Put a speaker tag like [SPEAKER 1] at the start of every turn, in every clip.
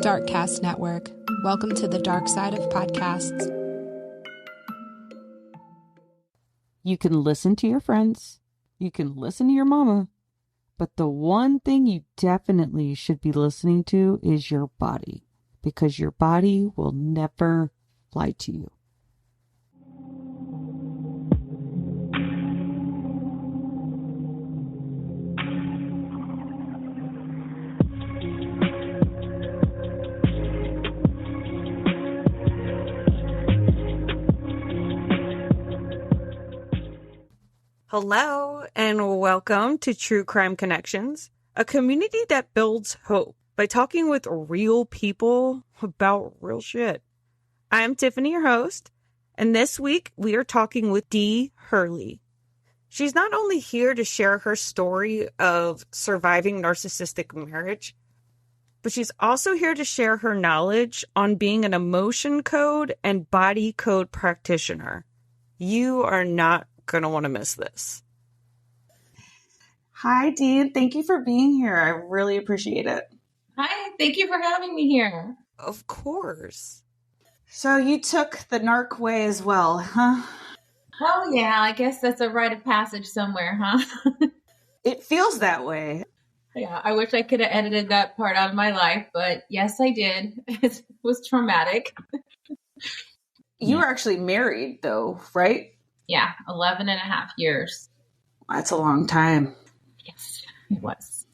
[SPEAKER 1] Darkcast Network. Welcome to the dark side of podcasts.
[SPEAKER 2] You can listen to your friends, you can listen to your mama, but the one thing you definitely should be listening to is your body, because your body will never lie to you.
[SPEAKER 3] Hello, and welcome to True Crime Connections, a community that builds hope by talking with real people about real shit. I'm Tiffany, your host, and this week we are talking with Dee Hurley. She's not only here to share her story of surviving narcissistic marriage, but she's also here to share her knowledge on being an emotion code and body code practitioner. You are not going to want to miss this.
[SPEAKER 4] Hi, Dee. Thank you for being here. I really appreciate it.
[SPEAKER 5] Hi, thank you for having me here.
[SPEAKER 3] Of course.
[SPEAKER 4] So you took the narc way as well, huh?
[SPEAKER 5] Oh, yeah, I guess that's a rite of passage somewhere, huh?
[SPEAKER 4] It feels that way.
[SPEAKER 5] Yeah, I wish I could have edited that part out of my life, but yes, I did. It was traumatic.
[SPEAKER 4] You were actually married, though, right?
[SPEAKER 5] Yeah, 11 and a half years.
[SPEAKER 4] That's a long time.
[SPEAKER 5] Yes, it was.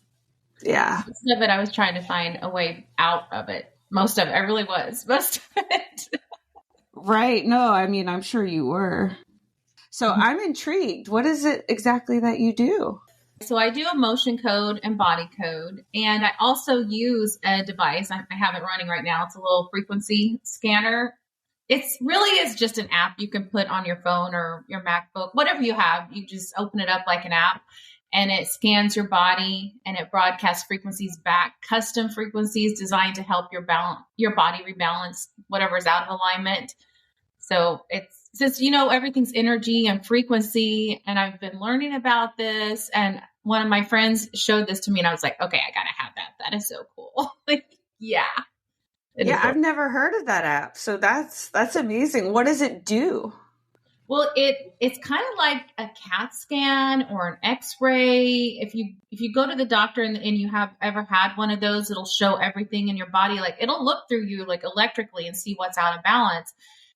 [SPEAKER 4] Yeah.
[SPEAKER 5] Most of it, I was trying to find a way out of it. Most of it, I really was. Most of it.
[SPEAKER 4] Right. No, I mean, I'm sure you were. So I'm intrigued. What is it exactly that you do?
[SPEAKER 5] So I do emotion code and body code, and I also use a device. I have it running right now. It's a little frequency scanner. It's really is just an app you can put on your phone or your MacBook, whatever you have. You just open it up like an app and it scans your body and it broadcasts frequencies back, custom frequencies designed to help your body rebalance whatever's out of alignment. So it's since, everything's energy and frequency, and I've been learning about this, and one of my friends showed this to me and I was like, okay, I got to have that. That is so cool. Yeah.
[SPEAKER 4] Yeah, I've never heard of that app. So that's amazing. What does it do?
[SPEAKER 5] Well, it's kind of like a CAT scan or an X-ray. If you go to the doctor and you have ever had one of those, it'll show everything in your body. Like it'll look through you like electrically and see what's out of balance.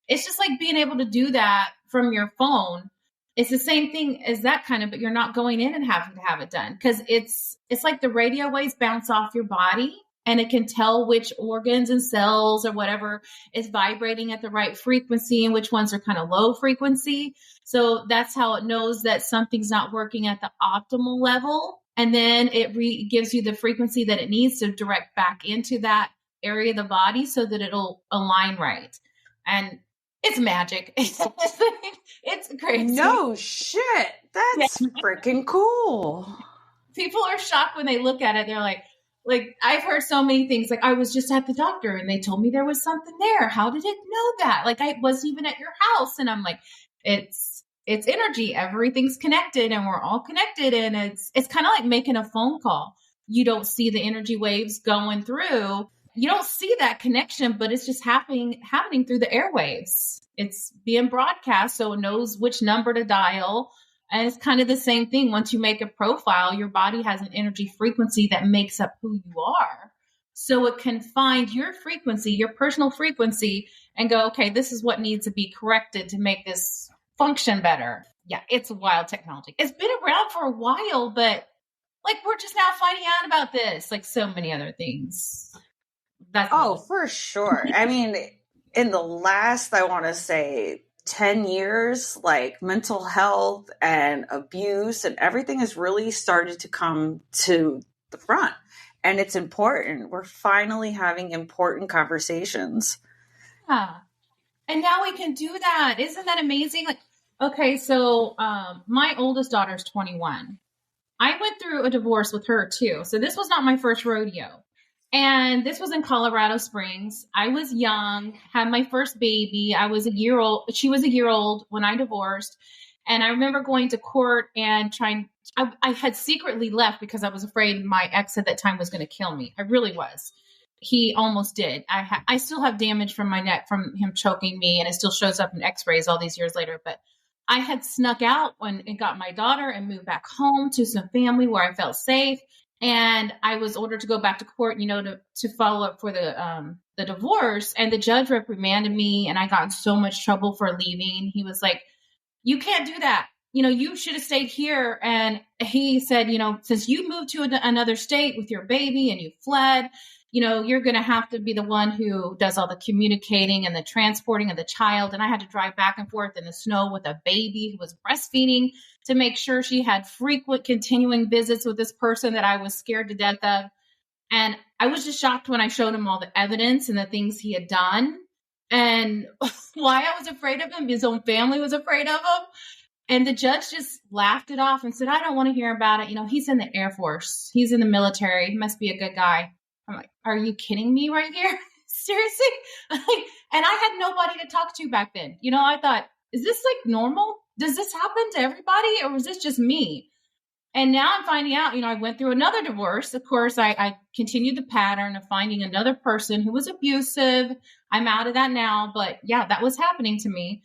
[SPEAKER 5] It's just like being able to do that from your phone. It's the same thing as that kind of, but you're not going in and having to have it done because it's like the radio waves bounce off your body. And it can tell which organs and cells or whatever is vibrating at the right frequency and which ones are kind of low frequency. So that's how it knows that something's not working at the optimal level. And then it gives you the frequency that it needs to direct back into that area of the body so that it'll align right. And it's magic. It's crazy.
[SPEAKER 4] No shit. That's freaking cool.
[SPEAKER 5] People are shocked when they look at it. They're like, I've heard so many things. Like I was just at the doctor and they told me there was something there. How did it know that? Like I wasn't even at your house. And I'm like, it's energy. Everything's connected and we're all connected. And it's kind of like making a phone call. You don't see the energy waves going through. You don't see that connection, but it's just happening through the airwaves. It's being broadcast. So it knows which number to dial. And it's kind of the same thing. Once you make a profile, your body has an energy frequency that makes up who you are. So it can find your frequency, your personal frequency, and go, okay, this is what needs to be corrected to make this function better. Yeah, it's wild technology. It's been around for a while, but we're just now finding out about this, like so many other things.
[SPEAKER 4] For sure. I mean, in the last, I want to say, 10 years, like mental health and abuse and everything has really started to come to the front. And it's important. We're finally having important conversations.
[SPEAKER 5] Yeah. And now we can do that. Isn't that amazing? Okay, so my oldest daughter's 21. I went through a divorce with her too. So this was not my first rodeo. And this was in Colorado Springs. I was young, had my first baby. I was a year old. She was a year old when I divorced. And I remember going to court and I had secretly left because I was afraid my ex at that time was going to kill me. I really was. he almost did. I still have damage from my neck from him choking me, and it still shows up in x-rays all these years later. But I had snuck out when it got my daughter and moved back home to some family where I felt safe. And I was ordered to go back to court, to follow up for the divorce. And the judge reprimanded me, and I got in so much trouble for leaving. He was like, you can't do that. You should have stayed here. And he said, since you moved to another state with your baby and you fled, you're going to have to be the one who does all the communicating and the transporting of the child. And I had to drive back and forth in the snow with a baby who was breastfeeding to make sure she had frequent continuing visits with this person that I was scared to death of. And I was just shocked when I showed him all the evidence and the things he had done and why I was afraid of him. His own family was afraid of him. And the judge just laughed it off and said, I don't want to hear about it. He's in the Air Force. He's in the military. He must be a good guy. I'm like, are you kidding me right here? Seriously? And I had nobody to talk to back then. I thought, is this like normal? Does this happen to everybody, or was this just me? And now I'm finding out, I went through another divorce. Of course, I continued the pattern of finding another person who was abusive. I'm out of that now. But yeah, that was happening to me.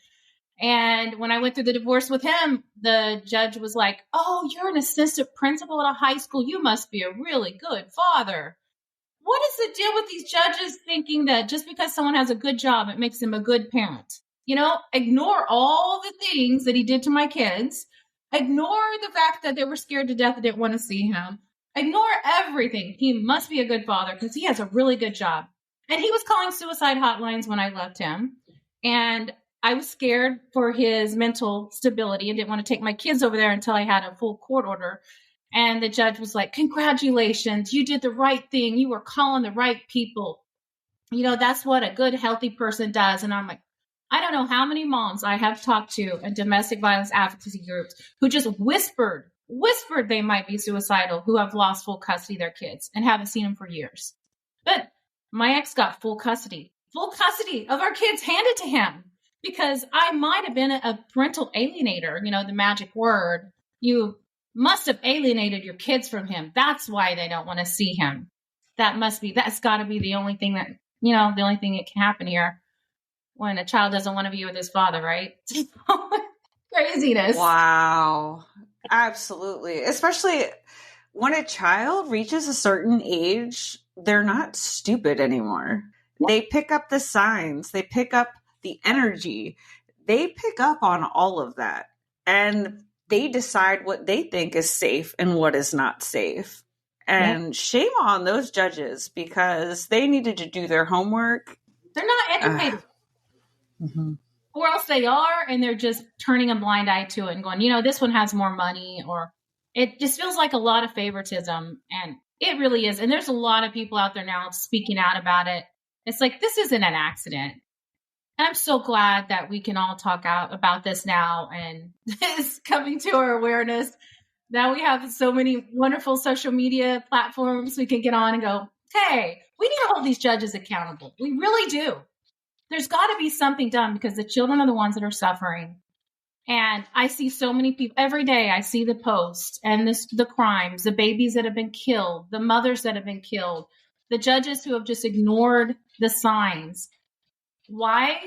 [SPEAKER 5] And when I went through the divorce with him, the judge was like, oh, you're an assistant principal at a high school. You must be a really good father. What is the deal with these judges thinking that just because someone has a good job, it makes them a good parent? Ignore all the things that he did to my kids. Ignore the fact that they were scared to death and didn't want to see him. Ignore everything. He must be a good father because he has a really good job. And he was calling suicide hotlines when I left him. And I was scared for his mental stability and didn't want to take my kids over there until I had a full court order. And the judge was like, congratulations, you did the right thing. You were calling the right people. That's what a good, healthy person does. And I'm like, I don't know how many moms I have talked to in domestic violence advocacy groups who just whispered they might be suicidal, who have lost full custody of their kids and haven't seen them for years. But my ex got full custody of our kids handed to him because I might have been a parental alienator, the magic word. You must have alienated your kids from him. That's why they don't want to see him. That's got to be the only thing that, the only thing that can happen here when a child doesn't want to be with his father, right? Craziness.
[SPEAKER 4] Wow. Absolutely. Especially when a child reaches a certain age, they're not stupid anymore. They pick up the signs. They pick up the energy. They pick up on all of that. And they decide what they think is safe and what is not safe. And shame on those judges because they needed to do their homework.
[SPEAKER 5] They're not educated. Or else they are, and they're just turning a blind eye to it and going, this one has more money, or it just feels like a lot of favoritism. And it really is. And there's a lot of people out there now speaking out about it. It's like, this isn't an accident. And I'm so glad that we can all talk out about this now and it's coming to our awareness. Now we have so many wonderful social media platforms we can get on and go, hey, we need to hold these judges accountable. We really do. There's got to be something done because the children are the ones that are suffering. And I see so many people every day. I see the posts and the crimes, the babies that have been killed, the mothers that have been killed, the judges who have just ignored the signs. Why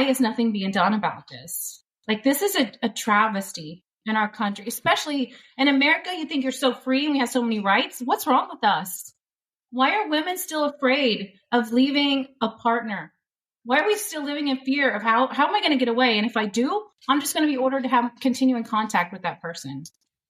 [SPEAKER 5] is nothing being done about this? Like, this is a travesty in our country, especially in America. You think you're so free and we have so many rights. What's wrong with us? Why are women still afraid of leaving a partner? Why are we still living in fear of how am I going to get away? And if I do, I'm just going to be ordered to continue in contact with that person.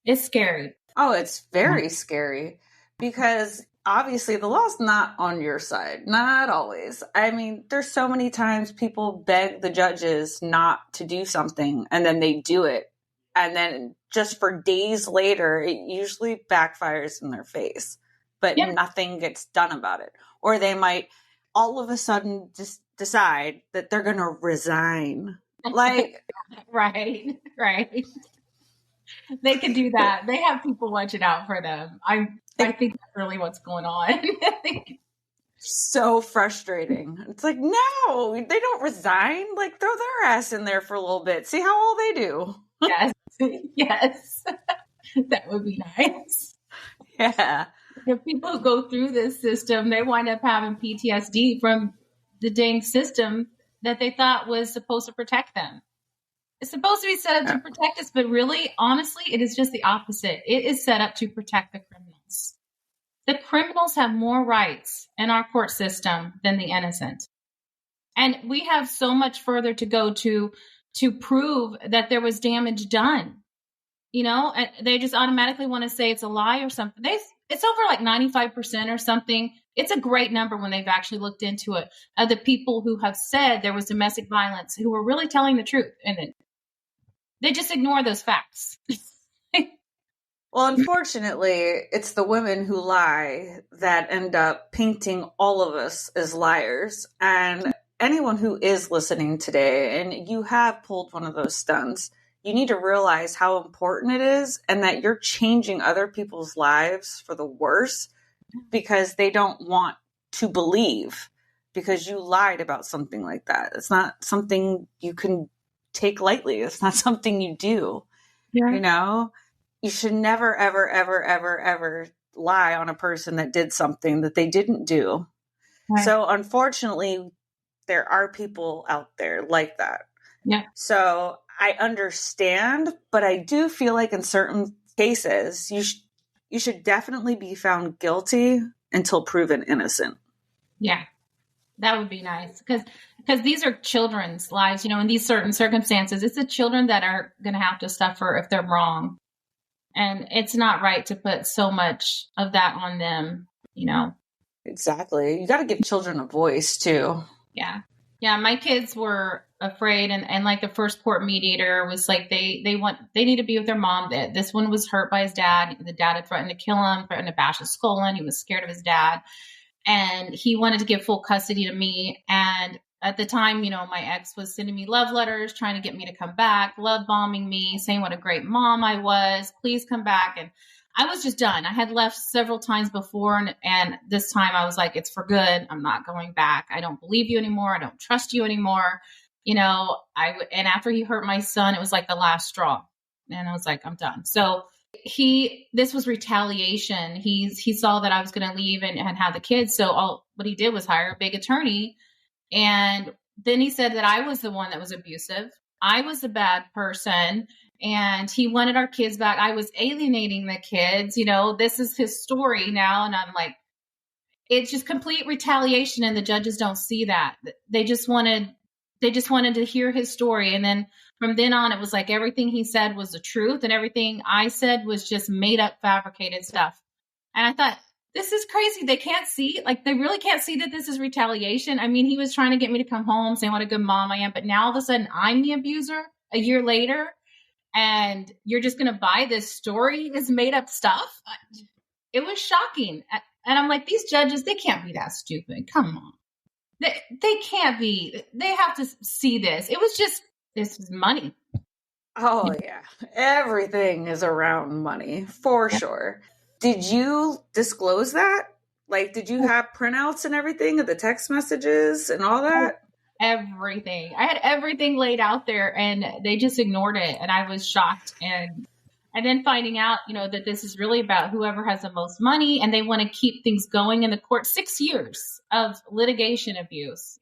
[SPEAKER 5] It's scary.
[SPEAKER 4] Oh, it's very scary because obviously the law's not on your side. Not always. I mean, there's so many times people beg the judges not to do something and then they do it. And then just for days later, it usually backfires in their face, but nothing gets done about it. Or they might all of a sudden just decide that they're going to resign. Like,
[SPEAKER 5] right. They can do that. They have people watching out for them. I think that's really what's going on.
[SPEAKER 4] So frustrating. It's like, no, they don't resign. Like, throw their ass in there for a little bit. See how well they do.
[SPEAKER 5] Yes. That would be nice.
[SPEAKER 4] Yeah.
[SPEAKER 5] The people who go through this system, they wind up having PTSD from the dang system that they thought was supposed to protect them. It's supposed to be set up to protect us, but really, honestly, it is just the opposite. It is set up to protect the criminals. The criminals have more rights in our court system than the innocent. And we have so much further to go to prove that there was damage done. You know, and they just automatically want to say it's a lie or something. It's over like 95% or something. It's a great number when they've actually looked into it, of the people who have said there was domestic violence who were really telling the truth. And they just ignore those facts.
[SPEAKER 4] Well, unfortunately, it's the women who lie that end up painting all of us as liars. And anyone who is listening today, and you have pulled one of those stunts, you need to realize how important it is and that you're changing other people's lives for the worse because they don't want to believe because you lied about something like that. It's not something you can take lightly. It's not something you do. Yeah. You know, you should never, ever, ever, ever, ever lie on a person that did something that they didn't do. Right. So unfortunately, there are people out there like that.
[SPEAKER 5] Yeah.
[SPEAKER 4] So I understand, but I do feel like in certain cases, you should definitely be found guilty until proven innocent.
[SPEAKER 5] Yeah, that would be nice because these are children's lives, you know, in these certain circumstances. It's the children that are going to have to suffer if they're wrong. And it's not right to put so much of that on them, you know.
[SPEAKER 4] Exactly. You got to give children a voice too.
[SPEAKER 5] Yeah. Yeah, my kids were afraid, and like the first court mediator was like, they need to be with their mom. This one was hurt by his dad. The dad had threatened to kill him, threatened to bash his skull in. He was scared of his dad, and he wanted to give full custody to me. And at the time, you know, my ex was sending me love letters, trying to get me to come back, love bombing me, saying what a great mom I was. Please come back. And I was just done. I had left several times before, and this time I was like, it's for good. I'm not going back. I don't believe you anymore. I don't trust you anymore. You know, and after he hurt my son, it was like the last straw. And I was like, I'm done. So this was retaliation. He saw that I was going to leave and have the kids. So what he did was hire a big attorney. And then he said that I was the one that was abusive. I was the bad person. And he wanted our kids back. I was alienating the kids. You know, this is his story now. And I'm like, it's just complete retaliation. And the judges don't see that. They just wanted to hear his story. And then from then on, it was like everything he said was the truth. And everything I said was just made up, fabricated stuff. And I thought, this is crazy. They can't see, like, they really can't see that this is retaliation. I mean, he was trying to get me to come home, saying what a good mom I am. But now all of a sudden I'm the abuser a year later. And you're just going to buy this story, this made up stuff. It was shocking. And I'm like, these judges, they can't be that stupid. Come on. They can't be. They have to see this. This is money.
[SPEAKER 4] Oh, yeah. Everything is around money, for sure. Did you disclose that? Like, did you have printouts and everything of the text messages and all that?
[SPEAKER 5] Everything. I had everything laid out there, and they just ignored it. And I was shocked. And then finding out, you know, that this is really about whoever has the most money, and they want to keep things going in the court. 6 years of litigation abuse,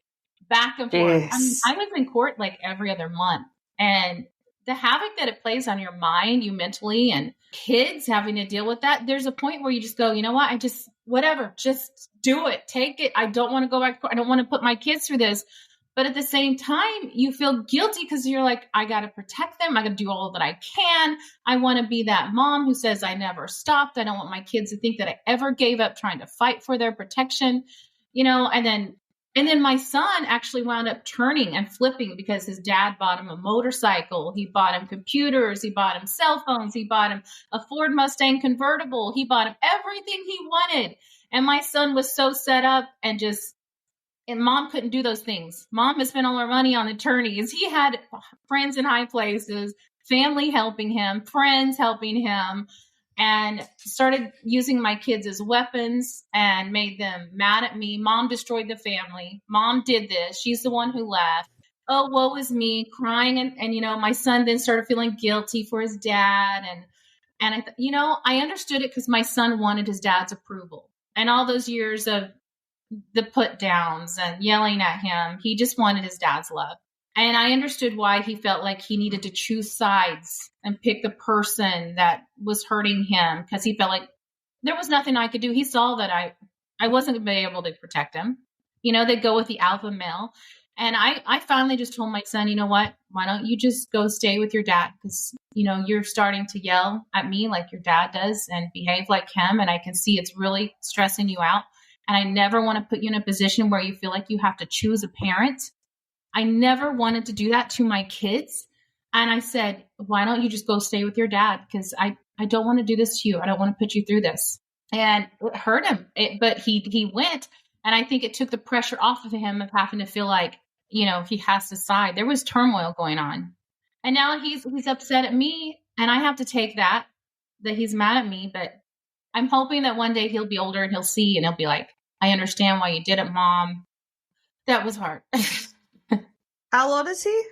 [SPEAKER 5] back and forth. I mean, I was in court like every other month, and the havoc that it plays on your mind, you mentally, and kids having to deal with that. There's a point where you just go, you know what? Whatever, just do it. Take it. I don't want to go back. I don't want to put my kids through this. But at the same time, you feel guilty because you're like, I got to protect them. I got to do all that I can. I want to be that mom who says I never stopped. I don't want my kids to think that I ever gave up trying to fight for their protection, you know. And then my son actually wound up turning and flipping because his dad bought him a motorcycle. He bought him computers. He bought him cell phones. He bought him a Ford Mustang convertible. He bought him everything he wanted. And my son was so set up and mom couldn't do those things. Mom had spent all her money on attorneys. He had friends in high places, family helping him, friends helping him, and started using my kids as weapons and made them mad at me. Mom destroyed the family. Mom did this. She's the one who left. Oh, woe is me, crying. And you know, my son then started feeling guilty for his dad. And I understood it because my son wanted his dad's approval. And all those years of the put downs and yelling at him, he just wanted his dad's love. And I understood why he felt like he needed to choose sides and pick the person that was hurting him, because he felt like there was nothing I could do. He saw that I wasn't going to be able to protect him. They go with the alpha male. And I finally just told my son, you know what, why don't you just go stay with your dad? Because, you're starting to yell at me like your dad does and behave like him. And I can see it's really stressing you out. And I never want to put you in a position where you feel like you have to choose a parent. I never wanted to do that to my kids. And I said, why don't you just go stay with your dad? Because I don't want to do this to you. I don't want to put you through this. And it hurt him. But he went. And I think it took the pressure off of him of having to feel like, he has to side. There was turmoil going on. And now he's upset at me. And I have to take that he's mad at me. But I'm hoping that one day he'll be older and he'll see and he'll be like, I understand why you did it, Mom. That was hard.
[SPEAKER 4] How old is he?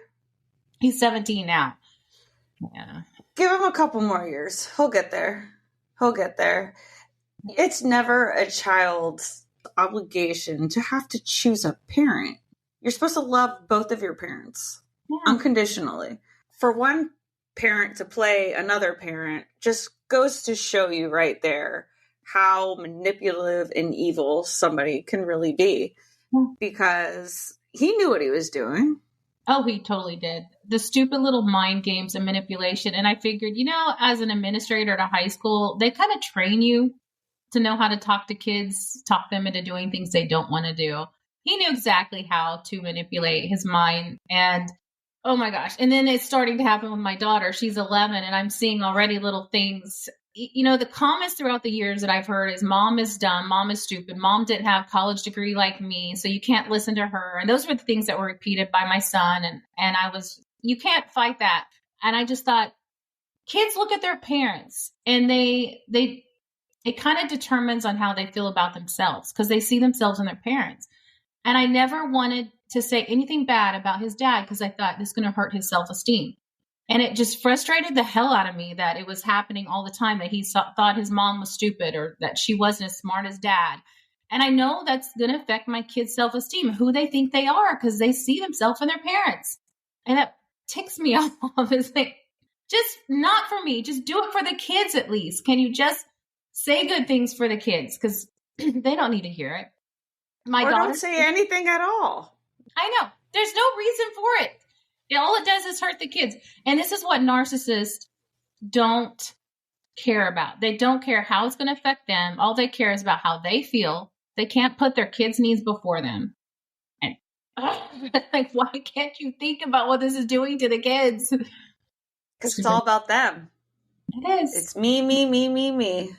[SPEAKER 5] He's 17 now. Yeah.
[SPEAKER 4] Give him a couple more years. He'll get there. It's never a child's obligation to have to choose a parent. You're supposed to love both of your parents unconditionally. For one parent to play another parent just goes to show you right there how manipulative and evil somebody can really be, because he knew what he was doing.
[SPEAKER 5] Oh, he totally did. The stupid little mind games and manipulation. And I figured, as an administrator at a high school, they kind of train you to know how to talk to kids, talk them into doing things they don't want to do. He knew exactly how to manipulate his mind. And oh my gosh. And then it's starting to happen with my daughter. She's 11 and I'm seeing already little things. The comments throughout the years that I've heard is Mom is dumb. Mom is stupid. Mom didn't have a college degree like me, so you can't listen to her. And those were the things that were repeated by my son. And you can't fight that. And I just thought, kids look at their parents and it kind of determines on how they feel about themselves because they see themselves in their parents. And I never wanted to say anything bad about his dad because I thought this is going to hurt his self-esteem. And it just frustrated the hell out of me that it was happening all the time, that he thought his mom was stupid or that she wasn't as smart as dad. And I know that's going to affect my kids' self-esteem, who they think they are, because they see themselves in their parents. And that ticks me off. It's like, just not for me. Just do it for the kids at least. Can you just say good things for the kids? Because they don't need to hear it.
[SPEAKER 4] Or don't say anything at all.
[SPEAKER 5] I know. There's no reason for it. All it does is hurt the kids. And this is what narcissists don't care about. They don't care how it's going to affect them. All they care is about how they feel. They can't put their kids' needs before them. And like, why can't you think about what this is doing to the kids?
[SPEAKER 4] Because it's all about them.
[SPEAKER 5] It is.
[SPEAKER 4] It's me, me, me, me, me.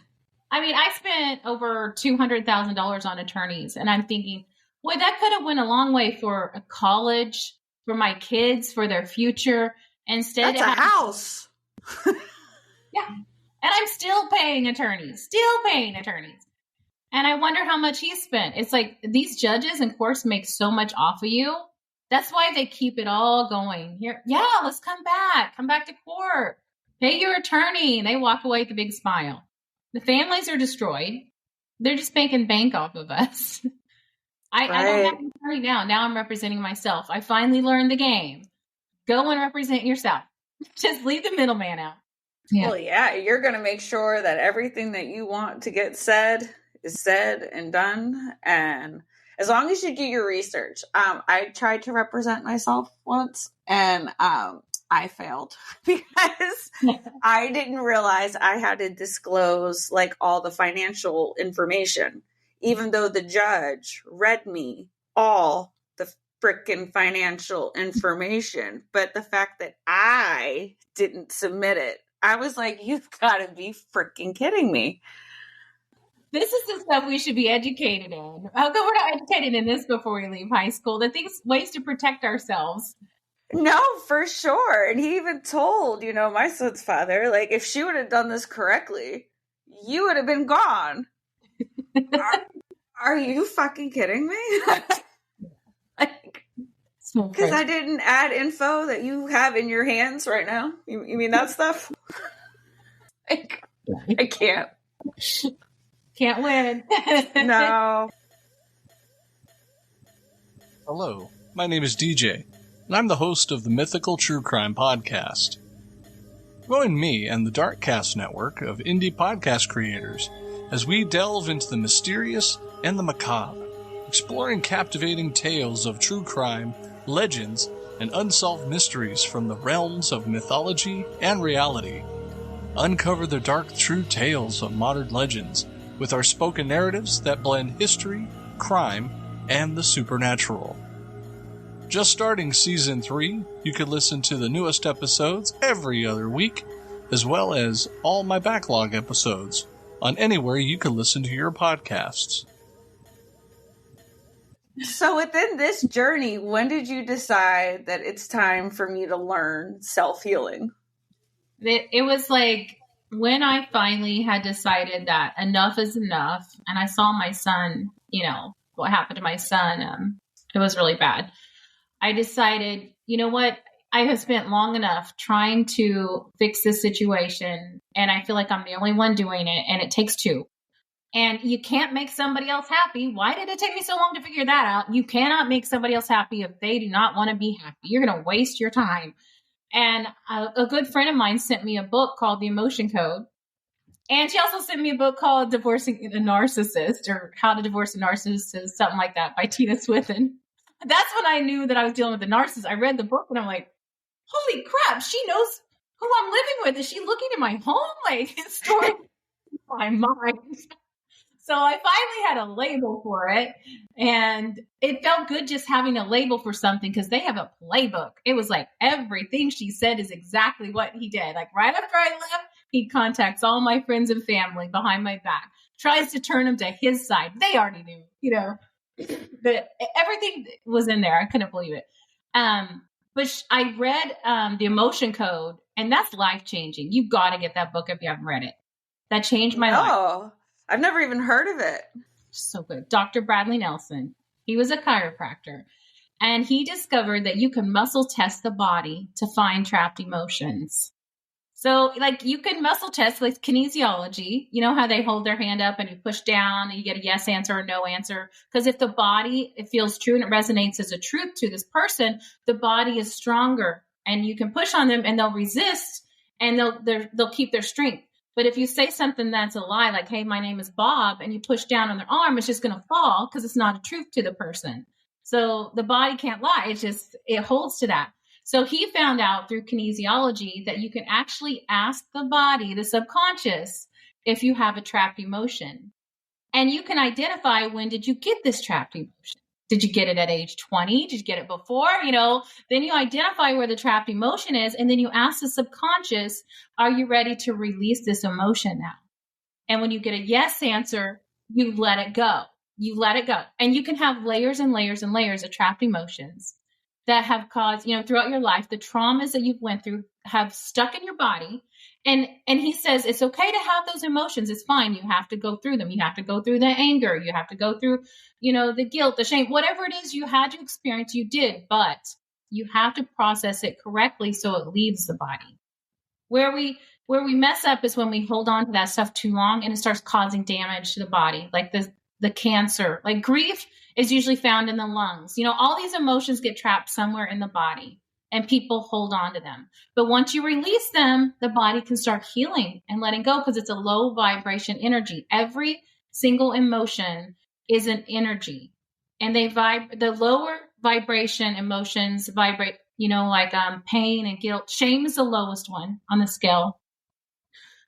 [SPEAKER 5] I mean, I spent over $200,000 on attorneys, and I'm thinking, boy, that could have went a long way for a college, for my kids, for their future. Instead,
[SPEAKER 4] that's a house.
[SPEAKER 5] Yeah. And I'm still paying attorneys. And I wonder how much he spent. It's like these judges and courts make so much off of you. That's why they keep it all going. Here, yeah, let's come back to court. Pay your attorney. And they walk away with a big smile. The families are destroyed. They're just making bank off of us. I don't have an attorney now. Now I'm representing myself. I finally learned the game. Go and represent yourself. Just leave the middleman out.
[SPEAKER 4] Yeah. Well, yeah, you're going to make sure that everything that you want to get said is said and done. And as long as you do your research, I tried to represent myself once and I failed because I didn't realize I had to disclose like all the financial information, even though the judge read me all the frickin' financial information. But the fact that I didn't submit it, I was like, you've got to be freaking kidding me.
[SPEAKER 5] This is the stuff we should be educated in. How come we're not educated in this before we leave high school? The things, ways to protect ourselves.
[SPEAKER 4] No, for sure. And he even told, my son's father, like, if she would have done this correctly, you would have been gone. Are you fucking kidding me? Because I didn't add info that you have in your hands right now. You mean that stuff? Like, I can't.
[SPEAKER 5] Can't win.
[SPEAKER 4] No.
[SPEAKER 6] Hello, my name is DJ, and I'm the host of the Mythical True Crime Podcast. Join me and the Darkcast network of indie podcast creators as we delve into the mysterious and the macabre, exploring captivating tales of true crime, legends, and unsolved mysteries from the realms of mythology and reality. Uncover the dark true tales of modern legends with our spoken narratives that blend history, crime, and the supernatural. Just starting Season 3, you can listen to the newest episodes every other week, as well as all my backlog episodes on anywhere you can listen to your podcasts.
[SPEAKER 4] So within this journey, when did you decide that it's time for me to learn self-healing?
[SPEAKER 5] It was like when I finally had decided that enough is enough, and I saw my son, what happened to my son, it was really bad. I decided, you know what? I have spent long enough trying to fix this situation, and I feel like I'm the only one doing it, and it takes two. And you can't make somebody else happy. Why did it take me so long to figure that out? You cannot make somebody else happy if they do not want to be happy. You're going to waste your time. And a good friend of mine sent me a book called The Emotion Code. And she also sent me a book called Divorcing a Narcissist, or How to Divorce a Narcissist, something like that, by Tina Swithin. That's when I knew that I was dealing with a narcissist. I read the book and I'm like, holy crap, she knows who I'm living with. Is she looking at my home? Like, it's storing my mind. So I finally had a label for it, and it felt good just having a label for something because they have a playbook. It was like everything she said is exactly what he did. Like right after I left, he contacts all my friends and family behind my back, tries to turn them to his side. They already knew, that everything was in there. I couldn't believe it. But I read The Emotion Code, and that's life-changing. You've got to get that book if you haven't read it. That changed my life.
[SPEAKER 4] Oh, I've never even heard of it.
[SPEAKER 5] So good. Dr. Bradley Nelson. He was a chiropractor, and he discovered that you can muscle test the body to find trapped emotions. So like you can muscle test with kinesiology. You know how they hold their hand up and you push down and you get a yes answer or no answer? Because if the body, it feels true and it resonates as a truth to this person, the body is stronger, and you can push on them and they'll resist, and they'll keep their strength. But if you say something that's a lie, like, hey, my name is Bob, and you push down on their arm, it's just going to fall because it's not a truth to the person. So the body can't lie. It holds to that. So he found out through kinesiology that you can actually ask the body, the subconscious, if you have a trapped emotion. And you can identify, when did you get this trapped emotion? Did you get it at age 20? Did you get it before? Then you identify where the trapped emotion is, and then you ask the subconscious, are you ready to release this emotion now? And when you get a yes answer, you let it go. You let it go. And you can have layers and layers and layers of trapped emotions that have caused, throughout your life, the traumas that you've went through have stuck in your body. And he says, it's okay to have those emotions. It's fine. You have to go through them. You have to go through the anger. You have to go through, the guilt, the shame, whatever it is you had to experience, you did, but you have to process it correctly so it leaves the body. Where we mess up is when we hold on to that stuff too long and it starts causing damage to the body, like the cancer. Like grief is usually found in the lungs. All these emotions get trapped somewhere in the body, and people hold on to them. But once you release them, the body can start healing and letting go, because it's a low vibration energy. Every single emotion is an energy, and the lower vibration emotions vibrate, like pain and guilt. Shame is the lowest one on the scale.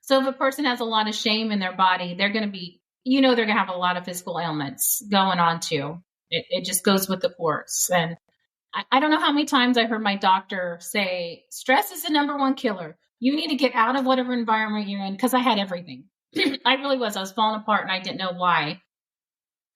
[SPEAKER 5] So if a person has a lot of shame in their body, they're going to be, they're going to have a lot of physical ailments going on too. It just goes with the course. And I don't know how many times I heard my doctor say, stress is the number one killer. You need to get out of whatever environment you're in, because I had everything. I really was. I was falling apart and I didn't know why.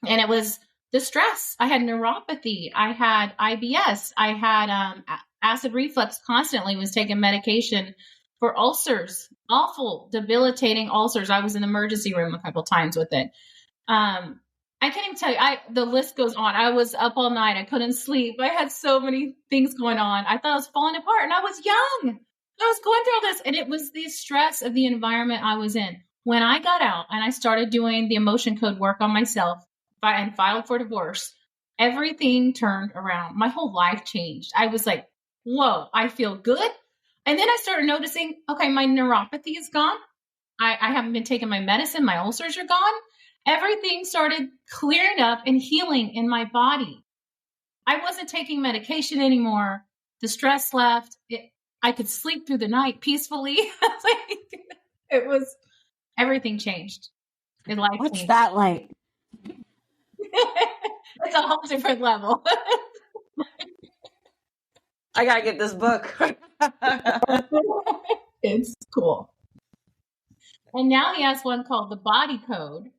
[SPEAKER 5] And it was the stress. I had neuropathy. I had IBS. I had acid reflux constantly, was taking medication for ulcers, awful, debilitating ulcers. I was in the emergency room a couple times with it. I can't even tell you, the list goes on. I was up all night. I couldn't sleep. I had so many things going on. I thought I was falling apart, and I was young. I was going through all this, and it was the stress of the environment I was in. When I got out and I started doing the emotion code work on myself and filed for divorce, everything turned around. My whole life changed. I was like, whoa, I feel good. And then I started noticing, okay, my neuropathy is gone. I haven't been taking my medicine. My ulcers are gone. Everything started clearing up and healing in my body. I wasn't taking medication anymore. The stress left. I could sleep through the night peacefully. It was, everything changed.
[SPEAKER 2] What's
[SPEAKER 5] changed.
[SPEAKER 2] that like?
[SPEAKER 5] It's a whole different level.
[SPEAKER 4] I gotta get this book.
[SPEAKER 5] It's cool. And now he has one called the Body Code.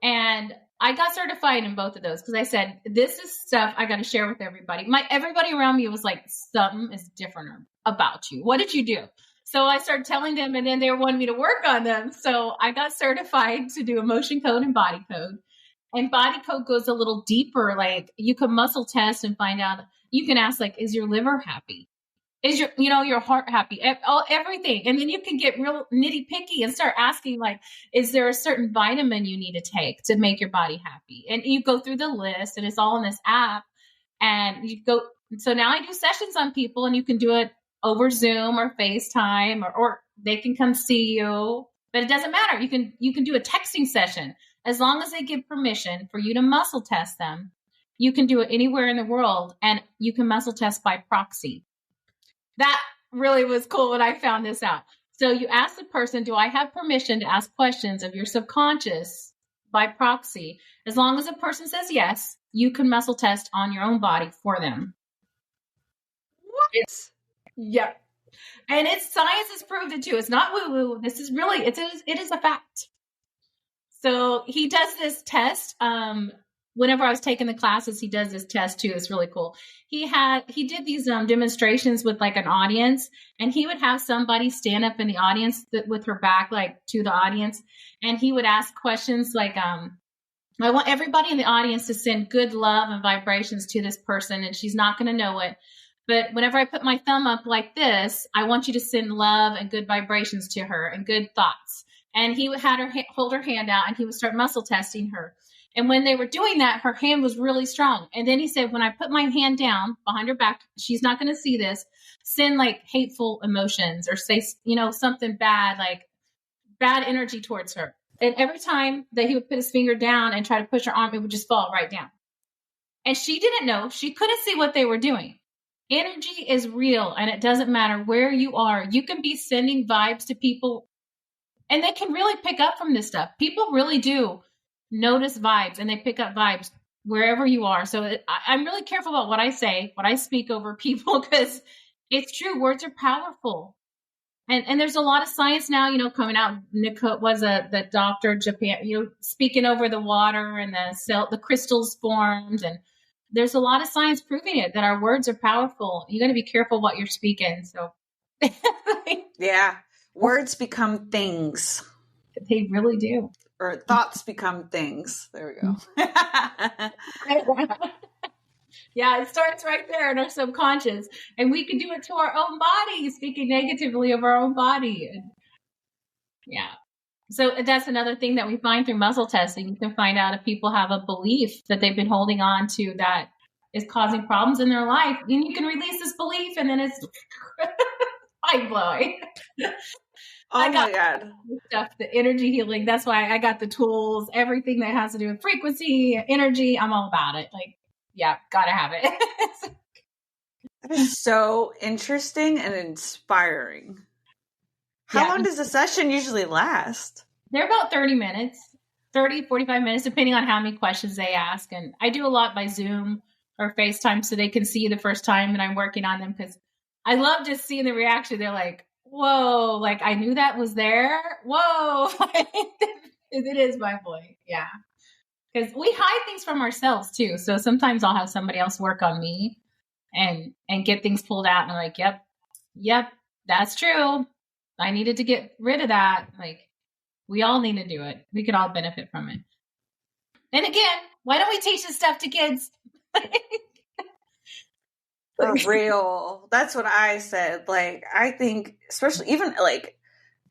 [SPEAKER 5] And I got certified in both of those because I said, this is stuff I got to share with everybody. Everybody around me was like, something is different about you. What did you do? So I started telling them, and then they wanted me to work on them. So I got certified to do emotion code and body code. And body code goes a little deeper. Like you can muscle test and find out, you can ask like, is your liver happy? Is your heart happy? Everything. And then you can get real nitty picky and start asking like, is there a certain vitamin you need to take to make your body happy? And you go through the list, and it's all in this app. And you go, so now I do sessions on people, and you can do it over Zoom or FaceTime, or they can come see you, but it doesn't matter. You can do a texting session as long as they give permission for you to muscle test them. You can do it anywhere in the world, and you can muscle test by proxy. That really was cool when I found this out. So you ask the person, do I have permission to ask questions of your subconscious by proxy? As long as the person says yes, you can muscle test on your own body for them.
[SPEAKER 4] What?
[SPEAKER 5] Yeah. And science has proved it too. It's not woo-woo. This is really, it is a fact. So he does this test. Whenever I was taking the classes, he does this test too. It's really cool. He did these demonstrations with like an audience, and he would have somebody stand up in the audience with her back like to the audience, and he would ask questions like, I want everybody in the audience to send good love and vibrations to this person, and she's not going to know it. But whenever I put my thumb up like this, I want you to send love and good vibrations to her and good thoughts. And he had her hold her hand out, and he would start muscle testing her. And when they were doing that, her hand was really strong. And then he said, when I put my hand down behind her back, she's not going to see this, send like hateful emotions or say, something bad, like bad energy towards her. And every time that he would put his finger down and try to push her arm, it would just fall right down. And she didn't know. She couldn't see what they were doing. Energy is real, and it doesn't matter where you are. You can be sending vibes to people, and they can really pick up from this stuff. People really do notice vibes, and they pick up vibes wherever you are. So I'm really careful about what I say, what I speak over people, because it's true. Words are powerful. And there's a lot of science now, coming out. Nicole was the doctor in Japan, speaking over the water and the crystals formed. And there's a lot of science proving it, that our words are powerful. You got to be careful what you're speaking. So
[SPEAKER 4] yeah, words become things.
[SPEAKER 5] They really do.
[SPEAKER 4] Or thoughts become things. There we go.
[SPEAKER 5] Yeah, it starts right there in our subconscious. And we can do it to our own body, speaking negatively of our own body. Yeah. So that's another thing that we find through muscle testing. You can find out if people have a belief that they've been holding on to that is causing problems in their life. And you can release this belief, and then it's mind-blowing.
[SPEAKER 4] Oh my God.
[SPEAKER 5] Stuff, the energy healing. That's why I got the tools, everything that has to do with frequency, energy. I'm all about it. Like, yeah, gotta have it.
[SPEAKER 4] That is so interesting and inspiring. How long does a session usually last?
[SPEAKER 5] They're about 30 minutes, 45 minutes, depending on how many questions they ask. And I do a lot by Zoom or FaceTime so they can see you the first time that I'm working on them, because I love just seeing the reaction. They're like, whoa, like I knew that was there. Whoa. It is my point. Yeah. Because we hide things from ourselves too. So sometimes I'll have somebody else work on me and get things pulled out. And I'm like, yep, that's true. I needed to get rid of that. Like, we all need to do it. We could all benefit from it. And again, why don't we teach this stuff to kids?
[SPEAKER 4] For real. That's what I said. Like, I think, especially even like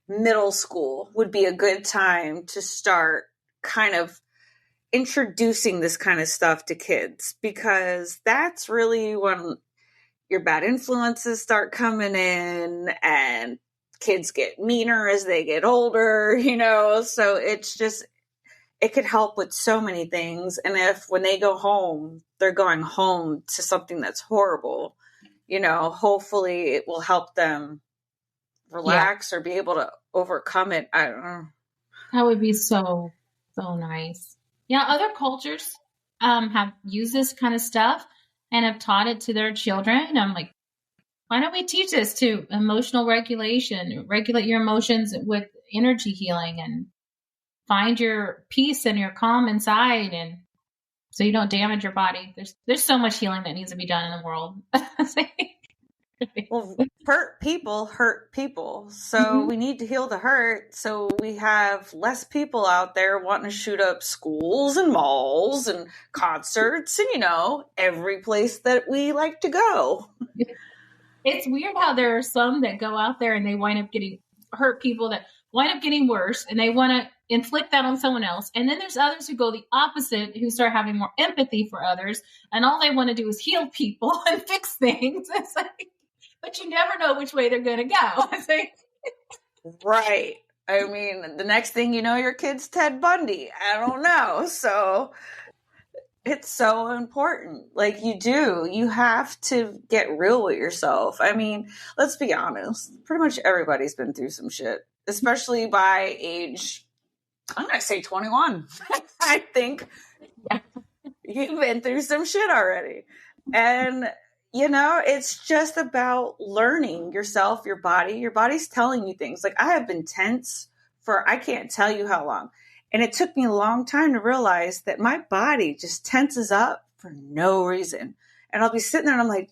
[SPEAKER 4] middle school would be a good time to start kind of introducing this kind of stuff to kids, because that's really when your bad influences start coming in and kids get meaner as they get older, so it's just, it could help with so many things. And if when they go home, they're going home to something that's horrible, hopefully it will help them relax or be able to overcome it. I don't know.
[SPEAKER 5] That would be so nice. Yeah, other cultures have used this kind of stuff and have taught it to their children. And I'm like, why don't we teach this to emotional regulation, regulate your emotions with energy healing, and find your peace and your calm inside, and so you don't damage your body. There's so much healing that needs to be done in the world.
[SPEAKER 4] Well, hurt people. So we need to heal the hurt. So we have less people out there wanting to shoot up schools and malls and concerts and, every place that we like to go.
[SPEAKER 5] It's weird how there are some that go out there and they wind up getting hurt people that wind up getting worse, and they want to inflict that on someone else. And then there's others who go the opposite, who start having more empathy for others, and all they want to do is heal people and fix things. It's like, but you never know which way they're going to go.
[SPEAKER 4] Right. I mean, the next thing you know, your kid's Ted Bundy. I don't know. So it's so important. Like, you have to get real with yourself. I mean, let's be honest. Pretty much everybody's been through some shit, especially by age, I'm going to say 21. I think you've been through some shit already. And it's just about learning yourself, your body. Your body's telling you things. Like, I have been tense for, I can't tell you how long. And it took me a long time to realize that my body just tenses up for no reason. And I'll be sitting there and I'm like,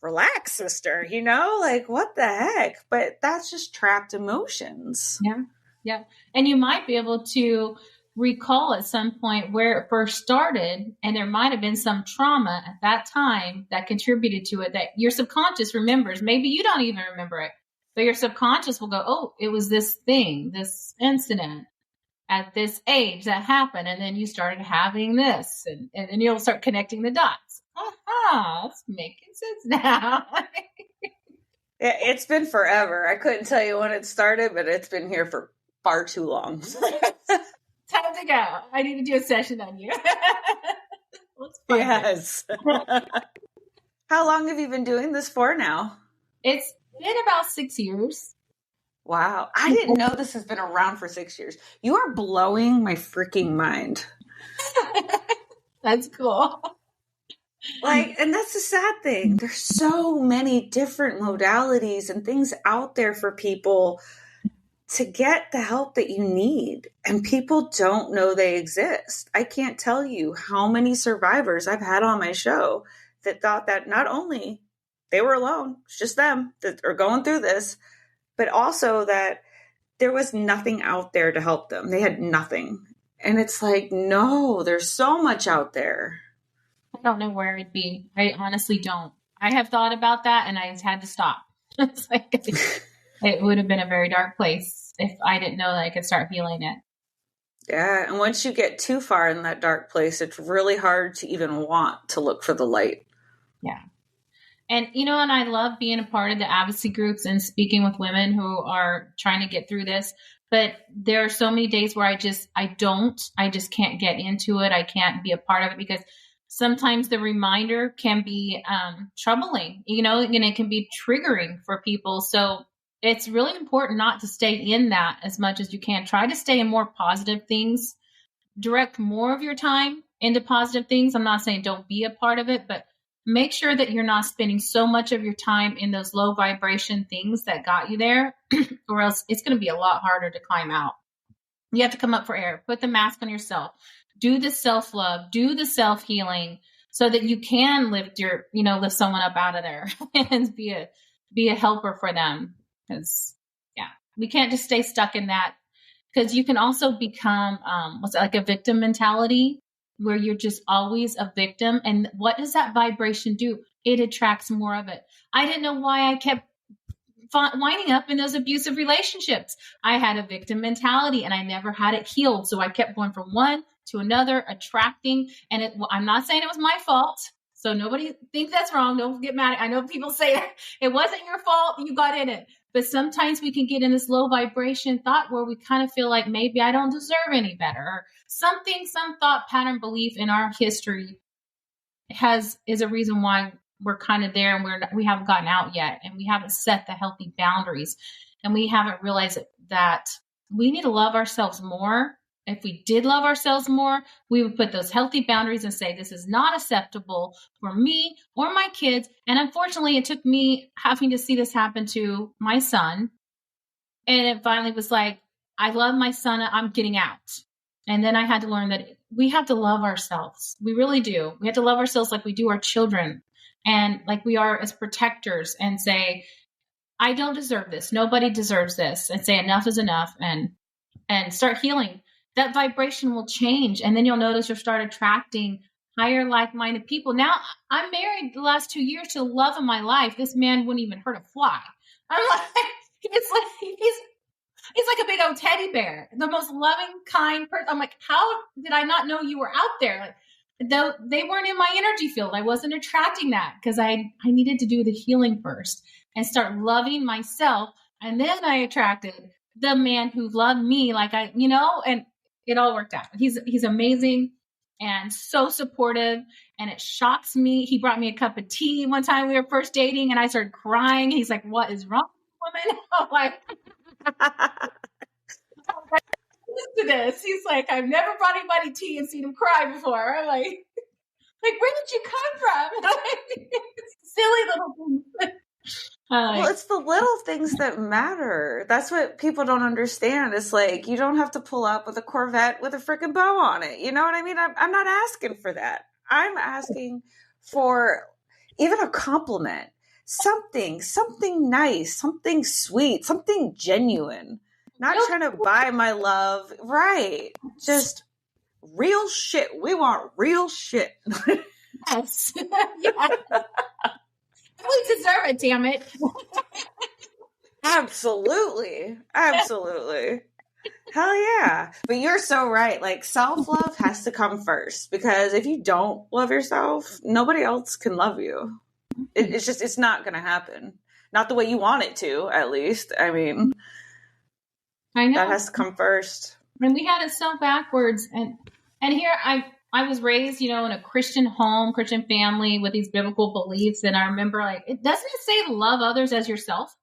[SPEAKER 4] relax, sister, like, what the heck? But that's just trapped emotions.
[SPEAKER 5] Yeah. Yeah. And you might be able to recall at some point where it first started, and there might have been some trauma at that time that contributed to it that your subconscious remembers. Maybe you don't even remember it, but your subconscious will go, oh, it was this thing, this incident at this age that happened. And then you started having this, and then you'll start connecting the dots. Aha, it's making sense now.
[SPEAKER 4] It's been forever. I couldn't tell you when it started, but it's been here for far too long.
[SPEAKER 5] Time to go. I need to do a session on you.
[SPEAKER 4] Yes. How long have you been doing this for now?
[SPEAKER 5] It's been about 6 years.
[SPEAKER 4] Wow. I didn't know this has been around for 6 years. You are blowing my freaking mind.
[SPEAKER 5] That's cool.
[SPEAKER 4] And that's the sad thing. There's so many different modalities and things out there for people to get the help that you need. And people don't know they exist. I can't tell you how many survivors I've had on my show that thought that not only they were alone, it's just them that are going through this, but also that there was nothing out there to help them. They had nothing. And it's like, no, there's so much out there.
[SPEAKER 5] I don't know where it'd be. I honestly don't. I have thought about that, and I had to stop. It's like, it would have been a very dark place if I didn't know that I could start healing it.
[SPEAKER 4] Yeah. And once you get too far in that dark place, it's really hard to even want to look for the light.
[SPEAKER 5] Yeah. And, and I love being a part of the advocacy groups and speaking with women who are trying to get through this. But there are so many days where I just can't get into it. I can't be a part of it because sometimes the reminder can be troubling, and it can be triggering for people. So it's really important not to stay in that as much as you can. Try to stay in more positive things, direct more of your time into positive things. I'm not saying don't be a part of it, but make sure that you're not spending so much of your time in those low vibration things that got you there, or else it's going to be a lot harder to climb out. You have to come up for air, put the mask on yourself, do the self-love, do the self-healing so that you can lift someone up out of there and be a helper for them. Because we can't just stay stuck in that, because you can also become, a victim mentality where you're just always a victim. And what does that vibration do? It attracts more of it. I didn't know why I kept winding up in those abusive relationships. I had a victim mentality and I never had it healed. So I kept going from one to another, attracting. And I'm not saying it was my fault. So nobody think that's wrong. Don't get mad. I know people say it wasn't your fault. You got in it. But sometimes we can get in this low vibration thought where we kind of feel like maybe I don't deserve any better, or some thought pattern belief in our history is a reason why we're kind of there and we haven't gotten out yet, and we haven't set the healthy boundaries, and we haven't realized that we need to love ourselves more. If we did love ourselves more, we would put those healthy boundaries and say, this is not acceptable for me or my kids. And unfortunately, it took me having to see this happen to my son. And it finally was like, I love my son. I'm getting out. And then I had to learn that we have to love ourselves. We really do. We have to love ourselves like we do our children, and like we are as protectors, and say, I don't deserve this. Nobody deserves this. And say enough is enough, and start healing. That vibration will change. And then you'll notice you'll start attracting higher like-minded people. Now, I'm married the last 2 years to the love of my life. This man wouldn't even hurt a fly. I'm like, he's like a big old teddy bear, the most loving, kind person. I'm like, how did I not know you were out there? Like, though they weren't in my energy field. I wasn't attracting that because I needed to do the healing first and start loving myself. And then I attracted the man who loved me like and it all worked out. He's amazing and so supportive, and it shocks me. He brought me a cup of tea one time we were first dating, and I started crying. He's like, what is wrong, woman? I'm like, listen to this. He's like, I've never brought anybody tea and seen him cry before. I'm like, where did you come from? Silly little thing.
[SPEAKER 4] Well, it's the little things that matter. That's what people don't understand. It's like, you don't have to pull up with a Corvette with a freaking bow on it. You know what I mean? I'm not asking for that. I'm asking for even a compliment, something nice, something sweet, something genuine. Not trying to buy my love. Right. Just real shit. We want real shit.
[SPEAKER 5] Yes. Yeah. We deserve it, damn it.
[SPEAKER 4] Absolutely. Hell yeah. But you're so right. Like, self-love has to come first, because if you don't love yourself, nobody else can love you. It's not going to happen. Not the way you want it to, at least. I mean,
[SPEAKER 5] I know
[SPEAKER 4] that has to come first.
[SPEAKER 5] And we had it so backwards. And here I was raised, in a Christian home, Christian family with these biblical beliefs. And I remember, doesn't it say love others as yourself?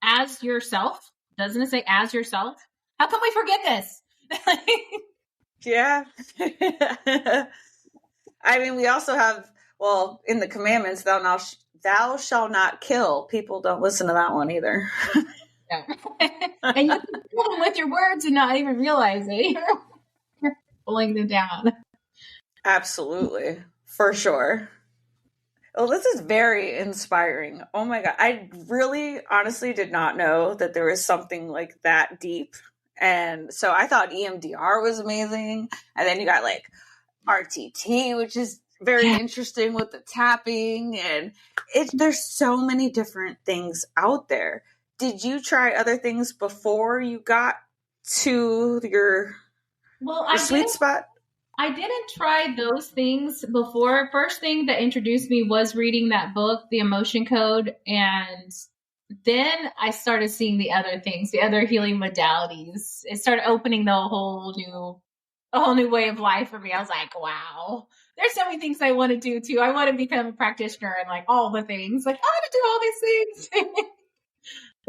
[SPEAKER 5] As yourself? Doesn't it say as yourself? How come we forget this?
[SPEAKER 4] Yeah. I mean, we also have, in the commandments, thou shalt not kill. People don't listen to that one either.
[SPEAKER 5] Yeah. And you can kill them with your words and not even realize it. You're pulling them down.
[SPEAKER 4] Absolutely. For sure. Well, this is very inspiring. Oh my God. I really honestly did not know that there was something like that deep. And so I thought EMDR was amazing. And then you got like RTT, which is very interesting with the tapping. And there's so many different things out there. Did you try other things before you got to your sweet spot?
[SPEAKER 5] I didn't try those things before. First thing that introduced me was reading that book, The Emotion Code. And then I started seeing the other things, the other healing modalities. It started opening a whole new way of life for me. I was like, wow, there's so many things I want to do too. I want to become a practitioner and like all the things. Like, I want to do all these things.